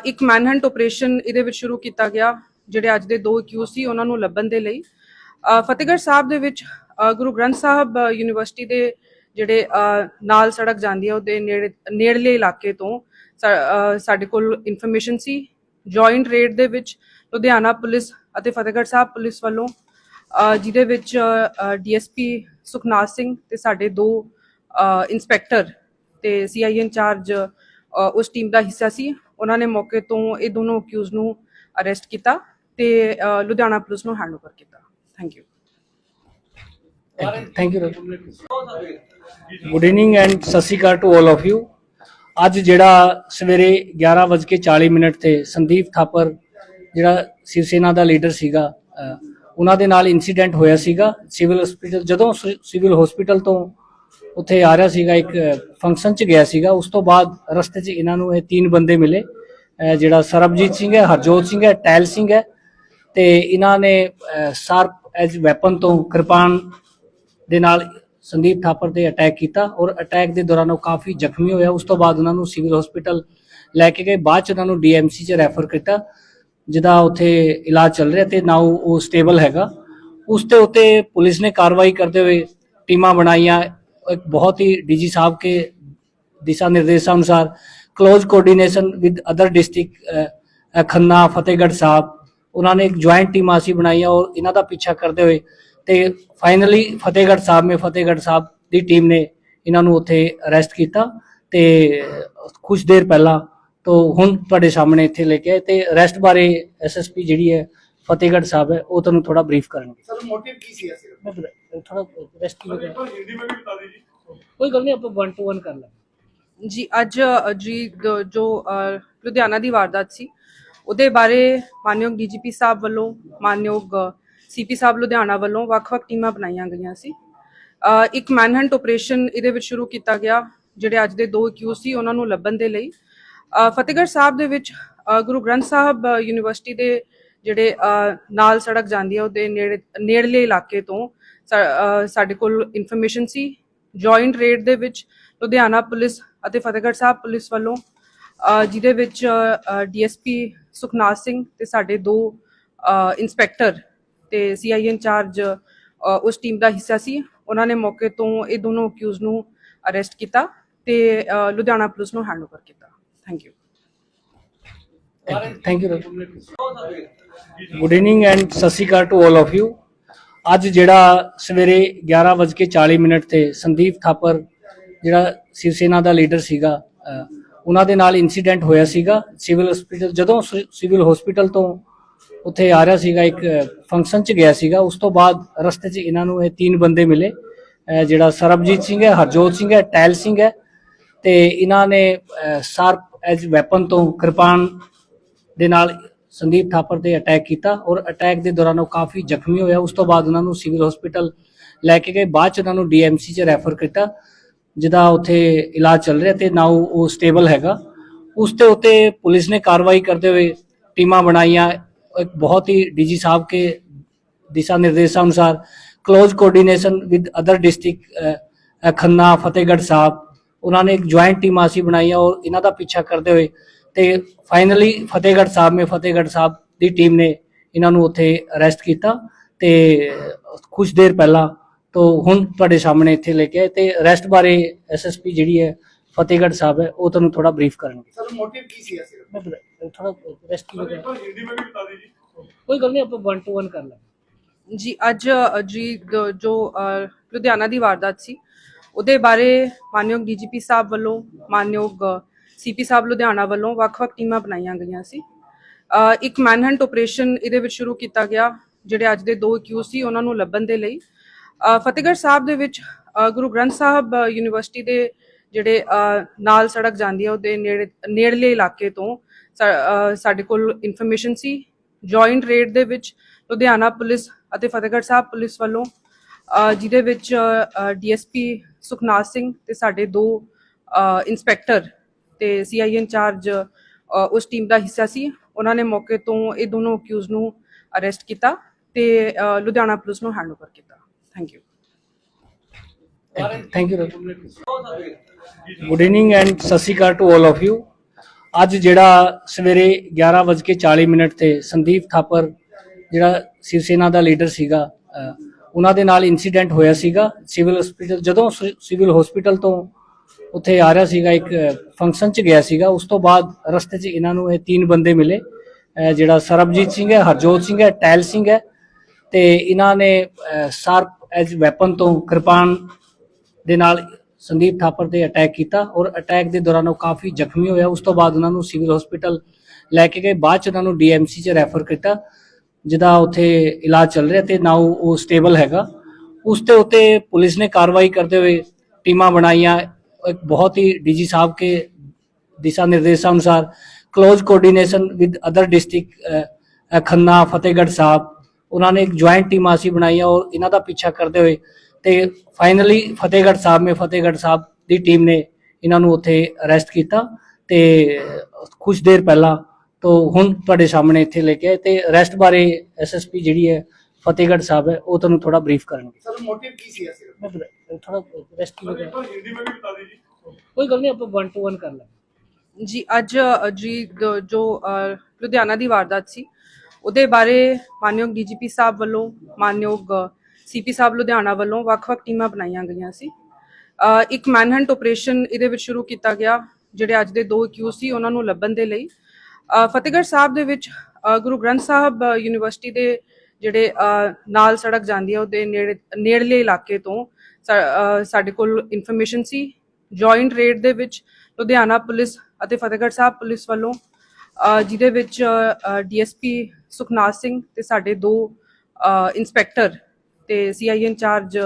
ਇੱਕ ਮੈਨਹੰਟ ਆਪਰੇਸ਼ਨ ਇਹਦੇ ਵਿੱਚ ਸ਼ੁਰੂ ਕੀਤਾ ਗਿਆ, ਜਿਹੜੇ ਅੱਜ ਦੇ 2 ਅਕਿਊਜ਼ ਸੀ ਉਹਨਾਂ ਨੂੰ ਲੱਭਣ ਦੇ ਲਈ। ਫਤਿਹਗੜ੍ਹ ਸਾਹਿਬ ਦੇ ਵਿੱਚ ਗੁਰੂ ਗ੍ਰੰਥ ਸਾਹਿਬ ਯੂਨੀਵਰਸਿਟੀ ਦੇ ਜਿਹੜੇ ਨਾਲ ਸੜਕ ਜਾਂਦੀ ਹੈ ਉਹਦੇ ਨੇੜਲੇ ਇਲਾਕੇ ਤੋਂ ਸਾਡੇ ਕੋਲ ਇਨਫੋਰਮੇਸ਼ਨ ਸੀ। ਜੁਆਇੰਟ ਰੇਡ ਦੇ ਵਿੱਚ ਲੁਧਿਆਣਾ ਪੁਲਿਸ ਅਤੇ ਫਤਿਹਗੜ੍ਹ ਸਾਹਿਬ ਪੁਲਿਸ ਵੱਲੋਂ ਜਿਹਦੇ ਵਿੱਚ ਡੀਐਸਪੀ ਸੁਖਨਾਥ ਸਿੰਘ ਤੇ ਸਾਡੇ 2 ਇੰਸਪੈਕਟਰ ਤੇ ਸੀਆਈ ਇੰਚਾਰਜ ਉਸ ਟੀਮ ਦਾ ਹਿੱਸਾ ਸੀ। ਉਹਨਾਂ ਨੇ ਮੌਕੇ ਤੋਂ ਇਹ ਦੋਨੋਂ ਅਕਿਊਜ਼ ਨੂੰ ਅਰੈਸਟ ਕੀਤਾ ਤੇ ਲੁਧਿਆਣਾ ਪੁਲਿਸ ਨੂੰ ਹੈਂਡਓਵਰ ਕੀਤਾ। Thank you. Thank you. Good evening and ਸਤਿ ਸ਼੍ਰੀ ਅਕਾਲ ਟੂ ਆਲ ਆਫ ਯੂ। ਅੱਜ ਜਿਹੜਾ ਸਵੇਰੇ 11:40 ਤੇ ਸੰਦੀਪ ਥਾਪਰ ਜਿਹੜਾ ਸ਼ਿਵ ਸੈਨਾ ਦਾ ਲੀਡਰ ਸੀਗਾ, ਉਹਨਾਂ ਦੇ ਨਾਲ ਇਨਸੀਡੈਂਟ ਹੋਇਆ ਸੀਗਾ ਸਿਵਲ ਹਸਪੀਟਲ। ਜਦੋਂ ਸਿਵਲ ਹਸਪੀਟਲ ਤੋਂ ਉੱਥੇ ਆ ਰਿਹਾ ਸੀਗਾ, ਇੱਕ ਫੰਕਸ਼ਨ 'ਚ ਗਿਆ ਸੀਗਾ, ਉਸ ਤੋਂ ਬਾਅਦ ਰਸਤੇ 'ਚ ਇਹਨਾਂ ਨੂੰ ਇਹ 3 ਬੰਦੇ ਮਿਲੇ, ਜਿਹੜਾ ਸਰਬਜੀਤ ਸਿੰਘ ਹੈ, ਹਰਜੋਤ ਸਿੰਘ ਹੈ, ਟੈਲ ਸਿੰਘ ਹੈ, ਤੇ ਇਹਨਾਂ ਨੇ ਸ਼ਾਰਪ ਐਜ ਵੈਪਨ ਤੋਂ ਕਿਰਪਾਨ ਦੇ ਨਾਲ ਸੰਦੀਪ ਥਾਪਰ ਤੇ ਅਟੈਕ ਕੀਤਾ ਔਰ ਅਟੈਕ ਦੇ ਦੌਰਾਨ ਉਹ ਕਾਫੀ ਜ਼ਖਮੀ ਹੋਇਆ। ਉਸ ਤੋਂ ਬਾਅਦ ਉਹਨਾਂ ਨੂੰ ਸਿਵਲ ਹਸਪੀਟਲ ਲੈ ਕੇ ਗਏ, ਬਾਅਦ 'ਚ ਉਹਨਾਂ ਨੂੰ ਡੀਐਮਸੀ 'ਚ ਰੈਫਰ ਕੀਤਾ, ਜਿਹਦਾ ਉੱਥੇ ਇਲਾਜ ਚੱਲ ਰਿਹਾ ਤੇ ਨਾਓ ਉਹ ਸਟੇਬਲ ਹੈਗਾ। ਉਸ ਤੇ ਉੱਤੇ ਪੁਲਿਸ ਨੇ ਕਾਰਵਾਈ ਕਰਦੇ ਹੋਏ ਟੀਮਾਂ ਬਣਾਈਆਂ। एक बहुत ही डीजी साहब के दिशा निर्देशानुसार close coordination with other district Khanna Fatehgarh Sahib उन्होंने एक ज्वाइंट टीम ਅਸੀਂ ਬਣਾਈਆਂ और ਇਹਨਾਂ ਦਾ ਪਿੱਛਾ ਕਰਦੇ ਹੋਏ ਤੇ ਫਾਈਨਲੀ ਫਤਿਹਗੜ੍ਹ ਸਾਹਿਬ ਦੀ ਟੀਮ ਨੇ ਇਹਨਾਂ ਨੂੰ ਉੱਥੇ ਅਰੈਸਟ ਕੀਤਾ ਤੇ ਕੁਝ ਦੇਰ ਪਹਿਲਾਂ ਤੋਂ ਹੁਣ ਤੁਹਾਡੇ ਸਾਹਮਣੇ ਇੱਥੇ ਲੈ ਕੇ ਆਏ ਤੇ ਅਰੈਸਟ ਬਾਰੇ ਐਸਐਸਪੀ ਜਿਹੜੀ ਹੈ ਫਤਿਹਗੜ੍ਹ ਸਾਹਿਬ ਹੈ ਉਹ ਤੁਹਾਨੂੰ ਥੋੜਾ ਬਰੀਫ ਕਰਨਗੇ। सर मोटिव की सी है सिर्फ थोड़ा रेस्ट की वजह हिंदी में भी बता दीजिए। कोई गल नहीं, आप 1 to 1 कर लेंगे ਜੀ। ਅੱਜ ਜੋ ਲੁਧਿਆਣਾ ਦੀ ਵਾਰਦਾਤ ਸੀ ਉਹਦੇ ਬਾਰੇ ਮਾਨਯੋਗ ਡੀਜੀਪੀ ਸਾਹਿਬ ਵੱਲੋਂ ਮਾਨਯੋਗ ਸੀਪੀ ਸਾਹਿਬ ਲੁਧਿਆਣਾ ਵੱਲੋਂ ਵੱਖ-ਵੱਖ ਟੀਮਾਂ ਬਣਾਈਆਂ ਗਈਆਂ ਸੀ। ਇੱਕ ਮੈਨਹੰਟ ਆਪਰੇਸ਼ਨ ਇਹਦੇ ਵਿੱਚ ਸ਼ੁਰੂ ਕੀਤਾ ਗਿਆ, ਜਿਹੜੇ ਅੱਜ ਦੇ 2 ਅਕਿਊਜ਼ ਸੀ ਉਹਨਾਂ ਨੂੰ ਲੱਭਣ ਦੇ ਲਈ। ਫਤਿਹਗੜ੍ਹ ਸਾਹਿਬ ਦੇ ਵਿੱਚ ਗੁਰੂ ਗ੍ਰੰਥ ਸਾਹਿਬ ਯੂਨੀਵਰਸਿਟੀ ਦੇ ਜਿਹੜੇ ਨਾਲ ਸੜਕ ਜਾਂਦੀ ਹੈ ਉਹਦੇ ਨੇੜਲੇ ਇਲਾਕੇ ਤੋਂ ਸਾਡੇ ਕੋਲ ਇਨਫੋਰਮੇਸ਼ਨ ਸੀ। ਜੁਆਇੰਟ ਰੇਡ ਦੇ ਵਿੱਚ ਲੁਧਿਆਣਾ ਪੁਲਿਸ ਅਤੇ ਫਤਿਹਗੜ੍ਹ ਸਾਹਿਬ ਪੁਲਿਸ ਵੱਲੋਂ ਜਿਹਦੇ ਵਿੱਚ ਡੀਐਸਪੀ ਸੁਖਨਾਥ ਸਿੰਘ ਤੇ ਸਾਡੇ 2 ਇੰਸਪੈਕਟਰ ਤੇ ਸੀਆਈ ਇੰਚਾਰਜ ਉਸ ਟੀਮ ਦਾ ਹਿੱਸਾ ਸੀ। ਉਹਨਾਂ ਨੇ ਮੌਕੇ ਤੋਂ ਇਹ ਦੋਨੋਂ ਅਕਿਊਜ਼ ਨੂੰ ਅਰੈਸਟ ਕੀਤਾ ਤੇ ਲੁਧਿਆਣਾ ਪੁਲਿਸ ਨੂੰ ਹੈਂਡਓਵਰ ਕੀਤਾ। Thank you. Thank you. Good evening and ਸਤਿ ਸ਼੍ਰੀ ਅਕਾਲ ਟੂ ਆਲ ਆਫ ਯੂ। ਅੱਜ ਜਿਹੜਾ ਸਵੇਰੇ 11:40 ਤੇ ਸੰਦੀਪ ਥਾਪਰ ਜਿਹੜਾ ਸ਼ਿਵ ਸੈਨਾ ਦਾ ਲੀਡਰ ਸੀਗਾ, ਉਹਨਾਂ ਦੇ ਨਾਲ ਇਨਸੀਡੈਂਟ ਹੋਇਆ ਸੀਗਾ ਸਿਵਲ ਹਸਪੀਟਲ। ਜਦੋਂ ਸਿਵਲ ਹਸਪੀਟਲ ਤੋਂ ਉੱਥੇ ਆ ਰਿਹਾ ਸੀਗਾ, ਇੱਕ ਫੰਕਸ਼ਨ 'ਚ ਗਿਆ ਸੀਗਾ, ਉਸ ਤੋਂ ਬਾਅਦ ਰਸਤੇ 'ਚ ਇਹਨਾਂ ਨੂੰ ਇਹ 3 ਬੰਦੇ ਮਿਲੇ, ਜਿਹੜਾ ਸਰਬਜੀਤ ਸਿੰਘ ਹੈ, ਹਰਜੋਤ ਸਿੰਘ ਹੈ, ਟੈਲ ਸਿੰਘ ਹੈ, ਤੇ ਇਹਨਾਂ ਨੇ ਸ਼ਾਰਪ ਐਜ ਵੈਪਨ ਤੋਂ ਕਿਰਪਾਨ ਦੇ ਨਾਲ ਸੰਦੀਪ ਥਾਪਰ ਤੇ ਅਟੈਕ ਕੀਤਾ ਔਰ ਅਟੈਕ ਦੇ ਦੌਰਾਨ ਉਹ ਕਾਫੀ ਜ਼ਖਮੀ ਹੋਇਆ। ਉਸ ਤੋਂ ਬਾਅਦ ਉਹਨਾਂ ਨੂੰ ਸਿਵਲ ਹਸਪੀਟਲ ਲੈ ਕੇ ਗਏ, ਬਾਅਦ 'ਚ ਉਹਨਾਂ ਨੂੰ ਡੀਐਮਸੀ 'ਚ ਰੈਫਰ ਕੀਤਾ, ਜਿਹਦਾ ਉੱਥੇ ਇਲਾਜ ਚੱਲ ਰਿਹਾ ਤੇ ਨਾਓ ਉਹ ਸਟੇਬਲ ਹੈਗਾ। ਉਸ ਤੇ ਉੱਤੇ ਪੁਲਿਸ ਨੇ ਕਾਰਵਾਈ ਕਰਦੇ ਹੋਏ ਟੀਮਾਂ ਬਣਾਈਆਂ। एक बहुत ही डीजी साहब के दिशा निर्देशानुसार close coordination with other district Khanna Fatehgarh Sahib उन्होंने एक ज्वाइंट टीम ਅਸੀਂ ਬਣਾਈਆਂ और ਇਹਨਾਂ ਦਾ ਪਿੱਛਾ ਕਰਦੇ ਹੋਏ ਤੇ ਫਾਈਨਲੀ ਫਤਿਹਗੜ੍ਹ ਸਾਹਿਬ ਦੀ ਟੀਮ ਨੇ ਇਹਨਾਂ ਨੂੰ ਉੱਥੇ ਅਰੈਸਟ ਕੀਤਾ ਤੇ ਕੁਝ ਦੇਰ ਪਹਿਲਾਂ ਤੋਂ ਹੁਣ ਤੁਹਾਡੇ ਸਾਹਮਣੇ ਇੱਥੇ ਲੈ ਕੇ ਆਏ ਤੇ ਅਰੈਸਟ ਬਾਰੇ ਐਸਐਸਪੀ ਜਿਹੜੀ ਹੈ फतेहगढ़ साहब है वो ਤੁਹਾਨੂੰ ਥੋੜਾ ਬਰੀਫ ਕਰਨਗੇ। सर मोटिव की सी है सिर्फ थोड़ा रेस्ट की वजह हिंदी में भी बता दीजिए। कोई गल नहीं, आप 1 to 1 कर लेंगे ਜੀ। ਅੱਜ ਜੋ ਲੁਧਿਆਣਾ ਦੀ ਵਾਰਦਾਤ ਸੀ ਉਹਦੇ ਬਾਰੇ ਮਾਨਯੋਗ ਡੀਜੀਪੀ ਸਾਹਿਬ ਵੱਲੋਂ ਮਾਨਯੋਗ ਸੀਪੀ ਸਾਹਿਬ ਲੁਧਿਆਣਾ ਵੱਲੋਂ ਵੱਖ-ਵੱਖ ਟੀਮਾਂ ਬਣਾਈਆਂ ਗਈਆਂ ਸੀ। ਇੱਕ ਮੈਨਹੰਟ ਆਪਰੇਸ਼ਨ ਇਹਦੇ ਵਿੱਚ ਸ਼ੁਰੂ ਕੀਤਾ ਗਿਆ, ਜਿਹੜੇ ਅੱਜ ਦੇ 2 ਅਕਿਊਜ਼ ਸੀ ਉਹਨਾਂ ਨੂੰ ਲੱਭਣ ਦੇ ਲਈ। ਫਤਿਹਗੜ੍ਹ ਸਾਹਿਬ ਦੇ ਵਿੱਚ ਗੁਰੂ ਗ੍ਰੰਥ ਸਾਹਿਬ ਯੂਨੀਵਰਸਿਟੀ ਦੇ ਜਿਹੜੇ ਨਾਲ ਸੜਕ ਜਾਂਦੀ ਹੈ ਉਹਦੇ ਨੇੜਲੇ ਇਲਾਕੇ ਤੋਂ ਸਾਡੇ ਕੋਲ ਇਨਫੋਰਮੇਸ਼ਨ ਸੀ। ਜੁਆਇੰਟ ਰੇਡ ਦੇ ਵਿੱਚ ਲੁਧਿਆਣਾ ਪੁਲਿਸ ਅਤੇ ਫਤਿਹਗੜ੍ਹ ਸਾਹਿਬ ਪੁਲਿਸ ਵੱਲੋਂ ਜਿਹਦੇ ਵਿੱਚ ਡੀਐਸਪੀ ਸੁਖਨਾਥ ਸਿੰਘ ਤੇ ਸਾਡੇ 2 ਇੰਸਪੈਕਟਰ ਤੇ ਸੀਆਈ ਇੰਚਾਰਜ ਉਸ ਟੀਮ ਦਾ ਹਿੱਸਾ ਸੀ। ਉਹਨਾਂ ਨੇ ਮੌਕੇ ਤੋਂ ਇਹ ਦੋਨੋਂ ਅਕਿਊਜ਼ ਨੂੰ ਅਰੈਸਟ ਕੀਤਾ ਤੇ ਲੁਧਿਆਣਾ ਪੁਲਿਸ ਨੂੰ ਹੈਂਡਓਵਰ ਕੀਤਾ। Thank you. Thank you good evening and ਸਤਿ ਸ਼੍ਰੀ ਅਕਾਲ ਟੂ ਆਲ ਆਫ ਯੂ। ਅੱਜ ਜਿਹੜਾ ਸਵੇਰੇ 11:40 ਤੇ ਸੰਦੀਪ ਥਾਪਰ ਜਿਹੜਾ ਸ਼ਿਵ ਸੈਨਾ ਦਾ ਲੀਡਰ ਸੀਗਾ, ਉਹਨਾਂ ਦੇ ਨਾਲ ਇਨਸੀਡੈਂਟ ਹੋਇਆ ਸੀਗਾ ਸਿਵਲ ਹਸਪੀਟਲ। ਜਦੋਂ ਸਿਵਲ ਹਸਪੀਟਲ ਤੋਂ ਉੱਥੇ ਆ ਰਿਹਾ ਸੀਗਾ, ਇੱਕ ਫੰਕਸ਼ਨ 'ਚ ਗਿਆ ਸੀਗਾ, ਉਸ ਤੋਂ ਬਾਅਦ ਰਸਤੇ 'ਚ ਇਹਨਾਂ ਨੂੰ ਇਹ 3 ਬੰਦੇ ਮਿਲੇ। ਜਿਹੜਾ ਸਰਬਜੀਤ ਸਿੰਘ ਹੈ, ਹਰਜੋਤ ਸਿੰਘ ਹੈ, ਟੈਲ ਸਿੰਘ ਹੈ, ਤੇ ਇਹਨਾਂ ਨੇ ਸ਼ਾਰਪ ਐਜ ਵੈਪਨ ਤੋਂ ਕਿਰਪਾਨ ਦੇ ਨਾਲ ਸੰਦੀਪ ਥਾਪਰ ਤੇ ਅਟੈਕ ਕੀਤਾ ਔਰ ਅਟੈਕ ਦੇ ਦੌਰਾਨ ਉਹ ਕਾਫੀ ਜ਼ਖਮੀ ਹੋਇਆ। ਉਸ ਤੋਂ ਬਾਅਦ ਉਹਨਾਂ ਨੂੰ ਸਿਵਲ ਹਸਪੀਟਲ ਲੈ ਕੇ ਗਏ, ਬਾਅਦ 'ਚ ਉਹਨਾਂ ਨੂੰ ਡੀਐਮਸੀ 'ਚ ਰੈਫਰ ਕੀਤਾ, ਜਿਹਦਾ ਉੱਥੇ ਇਲਾਜ ਚੱਲ ਰਿਹਾ ਤੇ ਨਾਓ ਉਹ ਸਟੇਬਲ ਹੈਗਾ। ਉਸ ਤੇ ਉੱਤੇ ਪੁਲਿਸ ਨੇ ਕਾਰਵਾਈ ਕਰਦੇ ਹੋਏ ਟੀਮਾਂ ਬਣਾਈਆਂ। एक बहुत ही डीजी साहब के दिशा निर्देशानुसार close coordination with other district Khanna Fatehgarh Sahib उन्होंने एक ज्वाइंट टीम ਅਸੀਂ ਬਣਾਈ और इन्हों का पीछा करते हुए ਤੇ फाइनली फतेहगढ़ साहब ਦੀ ਟੀਮ ਨੇ ਇਹਨਾਂ ਨੂੰ ਉੱਥੇ ਅਰੈਸਟ ਕੀਤਾ ਤੇ ਕੁਝ ਦੇਰ ਪਹਿਲਾਂ ਤੋਂ ਹੁਣ ਤੁਹਾਡੇ ਸਾਹਮਣੇ ਇੱਥੇ ਲੈ ਕੇ ਆਏ ਤੇ ਅਰੈਸਟ ਬਾਰੇ ਐਸਐਸਪੀ ਜਿਹੜੀ ਹੈ फतेहगढ़ साहब है वो ਤੁਹਾਨੂੰ ਥੋੜਾ ਬਰੀਫ ਕਰਨਗੇ। सर मोटिव की सी ऐसे मैं थोड़ा रेस्ट की एक बार हिंदी में भी बता दीजिए। कोई गल नहीं, ਆਪਾਂ 1 to 1 ਕਰ ਲਾਂਗੇ ਜੀ ਅੱਜ ਜੋ ਲੁਧਿਆਣਾ ਦੀ ਵਾਰਦਾਤ ਸੀ ਉਹਦੇ ਬਾਰੇ ਮਾਨਯੋਗ ਡੀਜੀਪੀ ਸਾਹਿਬ ਵੱਲੋਂ, ਮਾਨਯੋਗ ਸੀਪੀ ਸਾਹਿਬ ਲੁਧਿਆਣਾ ਵੱਲੋਂ ਵੱਖ-ਵੱਖ ਟੀਮਾਂ ਬਣਾਈਆਂ ਗਈਆਂ ਸੀ। ਇੱਕ ਮੈਨਹੰਟ ਆਪਰੇਸ਼ਨ ਇਹਦੇ ਵਿੱਚ ਸ਼ੁਰੂ ਕੀਤਾ ਗਿਆ। ਜਿਹੜੇ ਅੱਜ ਦੇ 2 ਅਕਿਊਜ਼ ਸੀ ਉਹਨਾਂ ਨੂੰ ਲੱਭਣ ਦੇ ਲਈ ਫਤਿਹਗੜ੍ਹ ਸਾਹਿਬ ਦੇ ਵਿੱਚ ਗੁਰੂ ਗ੍ਰੰਥ ਸਾਹਿਬ ਯੂਨੀਵਰਸਿਟੀ ਦੇ ਜਿਹੜੇ ਨਾਲ ਸੜਕ ਜਾਂਦੀ ਹੈ ਉਹਦੇ ਨੇੜਲੇ ਇਲਾਕੇ ਤੋਂ ਸਾਡੇ ਕੋਲ ਇਨਫੋਰਮੇਸ਼ਨ ਸੀ। ਜੁਆਇੰਟ ਰੇਡ ਦੇ ਵਿੱਚ ਲੁਧਿਆਣਾ ਪੁਲਿਸ ਅਤੇ ਫਤਿਹਗੜ੍ਹ ਸਾਹਿਬ ਪੁਲਿਸ ਵੱਲੋਂ, ਜਿਹਦੇ ਵਿੱਚ ਡੀਐਸਪੀ ਸੁਖਨਾਥ ਸਿੰਘ ਤੇ ਸਾਡੇ 2 ਇੰਸਪੈਕਟਰ ਤੇ ਸੀਆਈ ਇੰਚਾਰਜ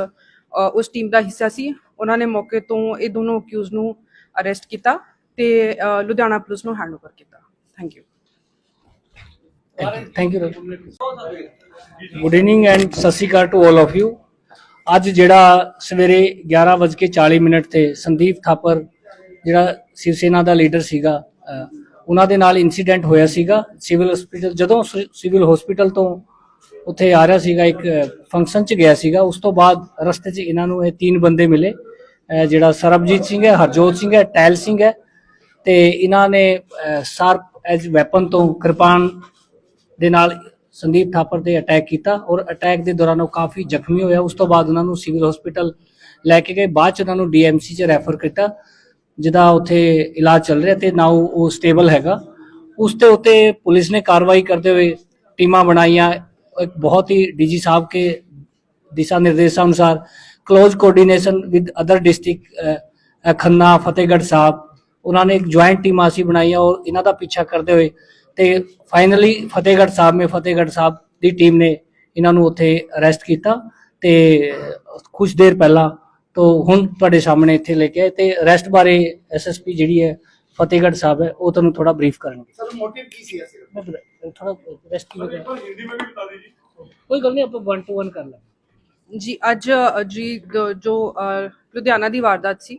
ਉਸ ਟੀਮ ਦਾ ਹਿੱਸਾ ਸੀ। ਉਹਨਾਂ ਨੇ ਮੌਕੇ ਤੋਂ ਇਹ ਦੋਨੋਂ ਅਕਿਊਜ਼ ਨੂੰ ਅਰੈਸਟ ਕੀਤਾ ਤੇ ਲੁਧਿਆਣਾ ਪੁਲਿਸ ਨੂੰ ਹੈਂਡਓਵਰ ਕੀਤਾ। Thank you. Thank you good evening and ਸਤਿ ਸ਼੍ਰੀ ਅਕਾਲ ਟੂ ਆਲ ਆਫ ਯੂ। ਅੱਜ ਜਿਹੜਾ ਸਵੇਰੇ 11:40 ਤੇ ਸੰਦੀਪ ਥਾਪਰ ਜਿਹੜਾ ਸ਼ਿਵ ਸੈਨਾ ਦਾ ਲੀਡਰ ਸੀਗਾ, ਉਹਨਾਂ ਦੇ ਨਾਲ ਇਨਸੀਡੈਂਟ ਹੋਇਆ ਸੀਗਾ ਸਿਵਲ ਹਸਪੀਟਲ। ਜਦੋਂ ਸਿਵਲ ਹਸਪੀਟਲ ਤੋਂ ਉੱਥੇ ਆ ਰਿਹਾ ਸੀਗਾ, ਇੱਕ ਫੰਕਸ਼ਨ 'ਚ ਗਿਆ ਸੀਗਾ, ਉਸ ਤੋਂ ਬਾਅਦ ਰਸਤੇ 'ਚ ਇਹਨਾਂ ਨੂੰ ਇਹ 3 ਬੰਦੇ ਮਿਲੇ। ਜਿਹੜਾ ਸਰਬਜੀਤ ਸਿੰਘ ਹੈ, ਹਰਜੋਤ ਸਿੰਘ ਹੈ, ਟੈਲ ਸਿੰਘ ਹੈ, ਤੇ ਇਹਨਾਂ ਨੇ ਸ਼ਾਰਪ ਐਜ ਵੈਪਨ ਤੋਂ ਕਿਰਪਾਨ ਦੇ ਨਾਲ ਸੰਦੀਪ ਥਾਪਰ ਤੇ ਅਟੈਕ ਕੀਤਾ ਔਰ ਅਟੈਕ ਦੇ ਦੌਰਾਨ ਉਹ ਕਾਫੀ ਜ਼ਖਮੀ ਹੋਇਆ। ਉਸ ਤੋਂ ਬਾਅਦ ਉਹਨਾਂ ਨੂੰ ਸਿਵਲ ਹਸਪੀਟਲ ਲੈ ਕੇ ਗਏ, ਬਾਅਦ 'ਚ ਉਹਨਾਂ ਨੂੰ ਡੀਐਮਸੀ 'ਚ ਰੈਫਰ ਕੀਤਾ, ਜਿਹਦਾ ਉੱਥੇ ਇਲਾਜ ਚੱਲ ਰਿਹਾ ਤੇ ਨਾਓ ਉਹ ਸਟੇਬਲ ਹੈਗਾ। ਉਸ ਤੇ ਉੱਤੇ ਪੁਲਿਸ ਨੇ ਕਾਰਵਾਈ ਕਰਦੇ ਹੋਏ ਟੀਮਾਂ ਬਣਾਈਆਂ। एक बहुत ही डीजी साहब के दिशा निर्देशानुसार close coordination with other district Khanna Fatehgarh Sahib उन्होंने एक ज्वाइंट टीम ਅਸੀਂ ਬਣਾਈ और इन्हों का पीछा करते हुए ਤੇ फाइनली फतेहगढ़ साहब ਦੀ ਟੀਮ ਨੇ ਇਹਨਾਂ ਨੂੰ ਉੱਥੇ ਅਰੈਸਟ ਕੀਤਾ ਤੇ ਕੁਝ ਦੇਰ ਪਹਿਲਾਂ ਤੋਂ ਹੁਣ ਤੁਹਾਡੇ ਸਾਹਮਣੇ ਇੱਥੇ ਲੈ ਕੇ ਆਏ ਤੇ ਅਰੈਸਟ ਬਾਰੇ ਐਸਐਸਪੀ ਜਿਹੜੀ ਹੈ फतेहगढ़ साहब है वो ਤੁਹਾਨੂੰ ਥੋੜਾ ਬਰੀਫ ਕਰਨਗੇ। सर मोटिव की सी ऐसे मैं थोड़ा रेस्ट की एक बार हिंदी में भी बता दीजिए। कोई गल नहीं, ਆਪਾਂ 1 to 1 ਕਰ ਲਾਂਗੇ ਜੀ ਅੱਜ ਜੋ ਲੁਧਿਆਣਾ ਦੀ ਵਾਰਦਾਤ ਸੀ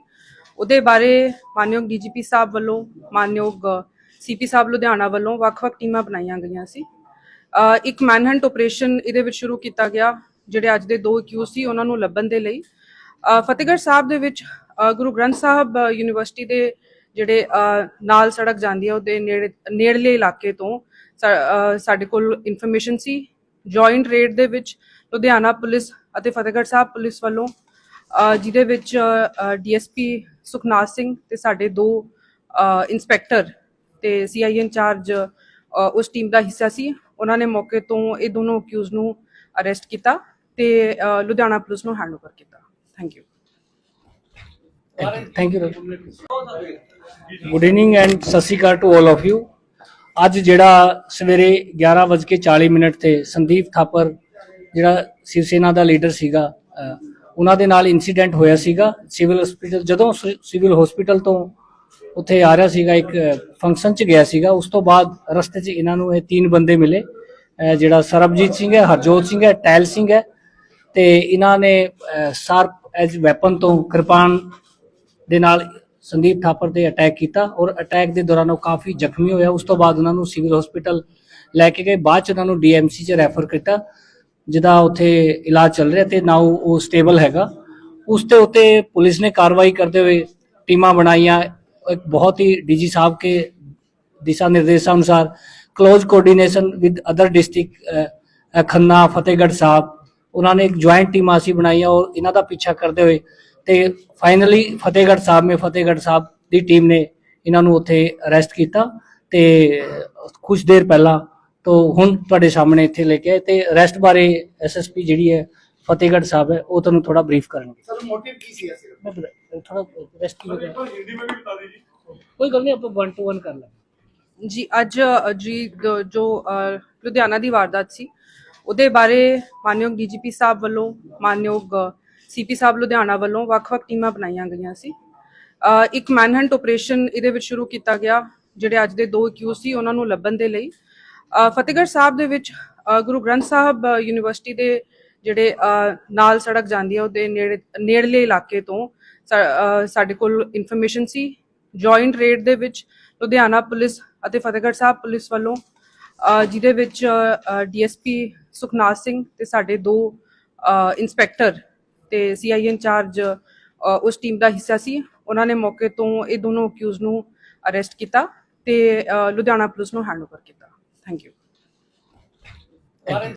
ਉਹਦੇ ਬਾਰੇ ਮਾਨਯੋਗ ਡੀਜੀਪੀ ਸਾਹਿਬ ਵੱਲੋਂ, ਮਾਨਯੋਗ ਸੀਪੀ ਸਾਹਿਬ ਲੁਧਿਆਣਾ ਵੱਲੋਂ ਵੱਖ-ਵੱਖ ਟੀਮਾਂ ਬਣਾਈਆਂ ਗਈਆਂ ਸੀ। ਇੱਕ ਮੈਨਹੰਟ ਆਪਰੇਸ਼ਨ ਇਹਦੇ ਵਿੱਚ ਸ਼ੁਰੂ ਕੀਤਾ ਗਿਆ। ਜਿਹੜੇ ਅੱਜ ਦੇ 2 ਅਕਿਊਜ਼ ਸੀ ਉਹਨਾਂ ਨੂੰ ਲੱਭਣ ਦੇ ਲਈ ਫਤਿਹਗੜ੍ਹ ਸਾਹਿਬ ਦੇ ਵਿੱਚ ਗੁਰੂ ਗ੍ਰੰਥ ਸਾਹਿਬ ਯੂਨੀਵਰਸਿਟੀ ਦੇ ਜਿਹੜੇ ਨਾਲ ਸੜਕ ਜਾਂਦੀ ਹੈ ਉਹਦੇ ਨੇੜਲੇ ਇਲਾਕੇ ਤੋਂ ਸਾਡੇ ਕੋਲ ਇਨਫੋਰਮੇਸ਼ਨ ਸੀ। ਜੁਆਇੰਟ ਰੇਡ ਦੇ ਵਿੱਚ ਲੁਧਿਆਣਾ ਪੁਲਿਸ ਅਤੇ ਫਤਿਹਗੜ੍ਹ ਸਾਹਿਬ ਪੁਲਿਸ ਵੱਲੋਂ, ਜਿਹਦੇ ਵਿੱਚ ਡੀਐਸਪੀ ਸੁਖਨਾਥ ਸਿੰਘ ਤੇ ਸਾਡੇ 2 ਇੰਸਪੈਕਟਰ ਤੇ ਸੀਆਈ ਇੰਚਾਰਜ ਉਸ ਟੀਮ ਦਾ ਹਿੱਸਾ ਸੀ। ਉਹਨਾਂ ਨੇ ਮੌਕੇ ਤੋਂ ਇਹ ਦੋਨੋਂ ਅਕਿਊਜ਼ ਨੂੰ ਅਰੈਸਟ ਕੀਤਾ ਤੇ ਲੁਧਿਆਣਾ ਪੁਲਿਸ ਨੂੰ ਹੈਂਡਓਵਰ ਕੀਤਾ। Thank you. Thank you good evening and ਸਤਿ ਸ਼੍ਰੀ ਅਕਾਲ ਟੂ ਆਲ ਆਫ ਯੂ। ਅੱਜ ਜਿਹੜਾ ਸਵੇਰੇ 11:40 ਤੇ ਸੰਦੀਪ ਥਾਪਰ ਜਿਹੜਾ ਸ਼ਿਵ ਸੈਨਾ ਦਾ ਲੀਡਰ ਸੀਗਾ, ਉਹਨਾਂ ਦੇ ਨਾਲ ਇਨਸੀਡੈਂਟ ਹੋਇਆ ਸੀਗਾ ਸਿਵਲ ਹਸਪੀਟਲ। ਜਦੋਂ ਸਿਵਲ ਹਸਪੀਟਲ ਤੋਂ ਉੱਥੇ ਆ ਰਿਹਾ ਸੀਗਾ, ਇੱਕ ਫੰਕਸ਼ਨ 'ਚ ਗਿਆ ਸੀਗਾ, ਉਸ ਤੋਂ ਬਾਅਦ ਰਸਤੇ 'ਚ ਇਹਨਾਂ ਨੂੰ ਇਹ 3 ਬੰਦੇ ਮਿਲੇ। ਜਿਹੜਾ ਸਰਬਜੀਤ ਸਿੰਘ ਹੈ, ਹਰਜੋਤ ਸਿੰਘ ਹੈ, ਟੈਲ ਸਿੰਘ ਹੈ, ਤੇ ਇਹਨਾਂ ਨੇ ਸ਼ਾਰਪ ਐਜ ਵੈਪਨ ਤੋਂ ਕਿਰਪਾਨ ਦੇ ਨਾਲ ਸੰਦੀਪ ਥਾਪਰ ਤੇ ਅਟੈਕ ਕੀਤਾ ਔਰ ਅਟੈਕ ਦੇ ਦੌਰਾਨ ਉਹ ਕਾਫੀ ਜ਼ਖਮੀ ਹੋਇਆ। ਉਸ ਤੋਂ ਬਾਅਦ ਉਹਨਾਂ ਨੂੰ ਸਿਵਲ ਹਸਪੀਟਲ ਲੈ ਕੇ ਗਏ, ਬਾਅਦ 'ਚ ਉਹਨਾਂ ਨੂੰ ਡੀਐਮਸੀ 'ਚ ਰੈਫਰ ਕੀਤਾ, ਜਿਹਦਾ ਉੱਥੇ ਇਲਾਜ ਚੱਲ ਰਿਹਾ ਤੇ ਨਾਓ ਉਹ ਸਟੇਬਲ ਹੈਗਾ। ਉਸ ਦੇ ਉੱਤੇ ਪੁਲਿਸ ਨੇ ਕਾਰਵਾਈ ਕਰਦੇ ਹੋਏ ਟੀਮਾਂ ਬਣਾਈਆਂ। ਇੱਕ ਬਹੁਤ ਹੀ ਡੀਜੀ ਸਾਹਿਬ ਕੇ ਦਿਸ਼ਾ ਨਿਰदेशों अनुसार close coordination with other district Khanna Fatehgarh Sahib उन्होंने एक ज्वाइंट टीम ਅਸੀਂ ਬਣਾਈਆਂ और ਇਹਨਾਂ ਦਾ ਪਿੱਛਾ ਕਰਦੇ ਹੋਏ ਤੇ ਫਾਈਨਲੀ ਫਤਿਹਗੜ੍ਹ ਸਾਹਿਬ ਦੀ ਟੀਮ ਨੇ ਇਹਨਾਂ ਨੂੰ ਉੱਥੇ ਅਰੈਸਟ ਕੀਤਾ ਤੇ ਕੁਝ ਦੇਰ ਪਹਿਲਾਂ ਤੋਂ ਹੁਣ ਤੁਹਾਡੇ ਸਾਹਮਣੇ ਇੱਥੇ ਲੈ ਕੇ ਆਏ ਤੇ ਅਰੈਸਟ ਬਾਰੇ ਐਸਐਸਪੀ ਜਿਹੜੀ ਹੈ ਫਤਿਹਗੜ੍ਹ ਸਾਹਿਬ ਹੈ ਉਹ ਤੁਹਾਨੂੰ ਥੋੜਾ ਬਰੀਫ ਕਰਨਗੇ। सर मोटिव की सी ऐसे मैं थोड़ा रेस्ट सर एक बार हिंदी में भी बता दीजिए। कोई गल नहीं, ਆਪਾਂ 1 to 1 ਕਰ ਲਾਂਗੇ। ਜੀ ਅੱਜ ਜੋ ਲੁਧਿਆਣਾ ਦੀ ਵਾਰਦਾਤ ਸੀ ਉਹਦੇ ਬਾਰੇ ਮਾਨਯੋਗ ਡੀਜੀਪੀ ਸਾਹਿਬ ਵੱਲੋਂ ਮਾਨਯੋਗ ਸੀਪੀ ਸਾਹਿਬ ਲੁਧਿਆਣਾ ਵੱਲੋਂ ਵੱਖ-ਵੱਖ ਟੀਮਾਂ ਬਣਾਈਆਂ ਗਈਆਂ ਸੀ। ਇੱਕ ਮੈਨਹੰਟ ਆਪਰੇਸ਼ਨ ਇਹਦੇ ਵਿੱਚ ਸ਼ੁਰੂ ਕੀਤਾ ਗਿਆ ਜਿਹੜੇ ਅੱਜ ਦੇ 2 ਅਕਿਊਜ਼ ਸੀ ਉਹਨਾਂ ਨੂੰ ਲੱਭਣ ਦੇ ਲਈ। ਫਤਿਹਗੜ੍ਹ ਸਾਹਿਬ ਦੇ ਵਿੱਚ ਗੁਰੂ ਗ੍ਰੰਥ ਸਾਹਿਬ ਯੂਨੀਵਰਸਿਟੀ ਦੇ ਜਿਹੜੇ ਨਾਲ ਸੜਕ ਜਾਂਦੀ ਹੈ ਉਹਦੇ ਨੇੜਲੇ ਇਲਾਕੇ ਤੋਂ ਸਾਡੇ ਕੋਲ ਇਨਫੋਰਮੇਸ਼ਨ ਸੀ। ਜੁਆਇੰਟ ਰੇਡ ਦੇ ਵਿੱਚ ਲੁਧਿਆਣਾ ਪੁਲਿਸ ਅਤੇ ਫਤਿਹਗੜ੍ਹ ਸਾਹਿਬ ਪੁਲਿਸ ਵੱਲੋਂ ਜਿਹਦੇ ਵਿੱਚ ਡੀਐਸਪੀ ਸੁਖਨਾਥ ਸਿੰਘ ਤੇ ਸਾਡੇ 2 ਇੰਸਪੈਕਟਰ ਤੇ ਸੀਆਈ ਇੰਚਾਰਜ ਉਸ ਟੀਮ ਦਾ ਹਿੱਸਾ ਸੀ। ਉਹਨਾਂ ਨੇ ਮੌਕੇ ਤੋਂ ਇਹ ਦੋਨੋਂ ਅਕਿਊਜ਼ ਨੂੰ ਅਰੈਸਟ ਕੀਤਾ ਤੇ ਲੁਧਿਆਣਾ ਪੁਲਿਸ ਨੂੰ ਹੈਂਡਓਵਰ ਕੀਤਾ। Thank you.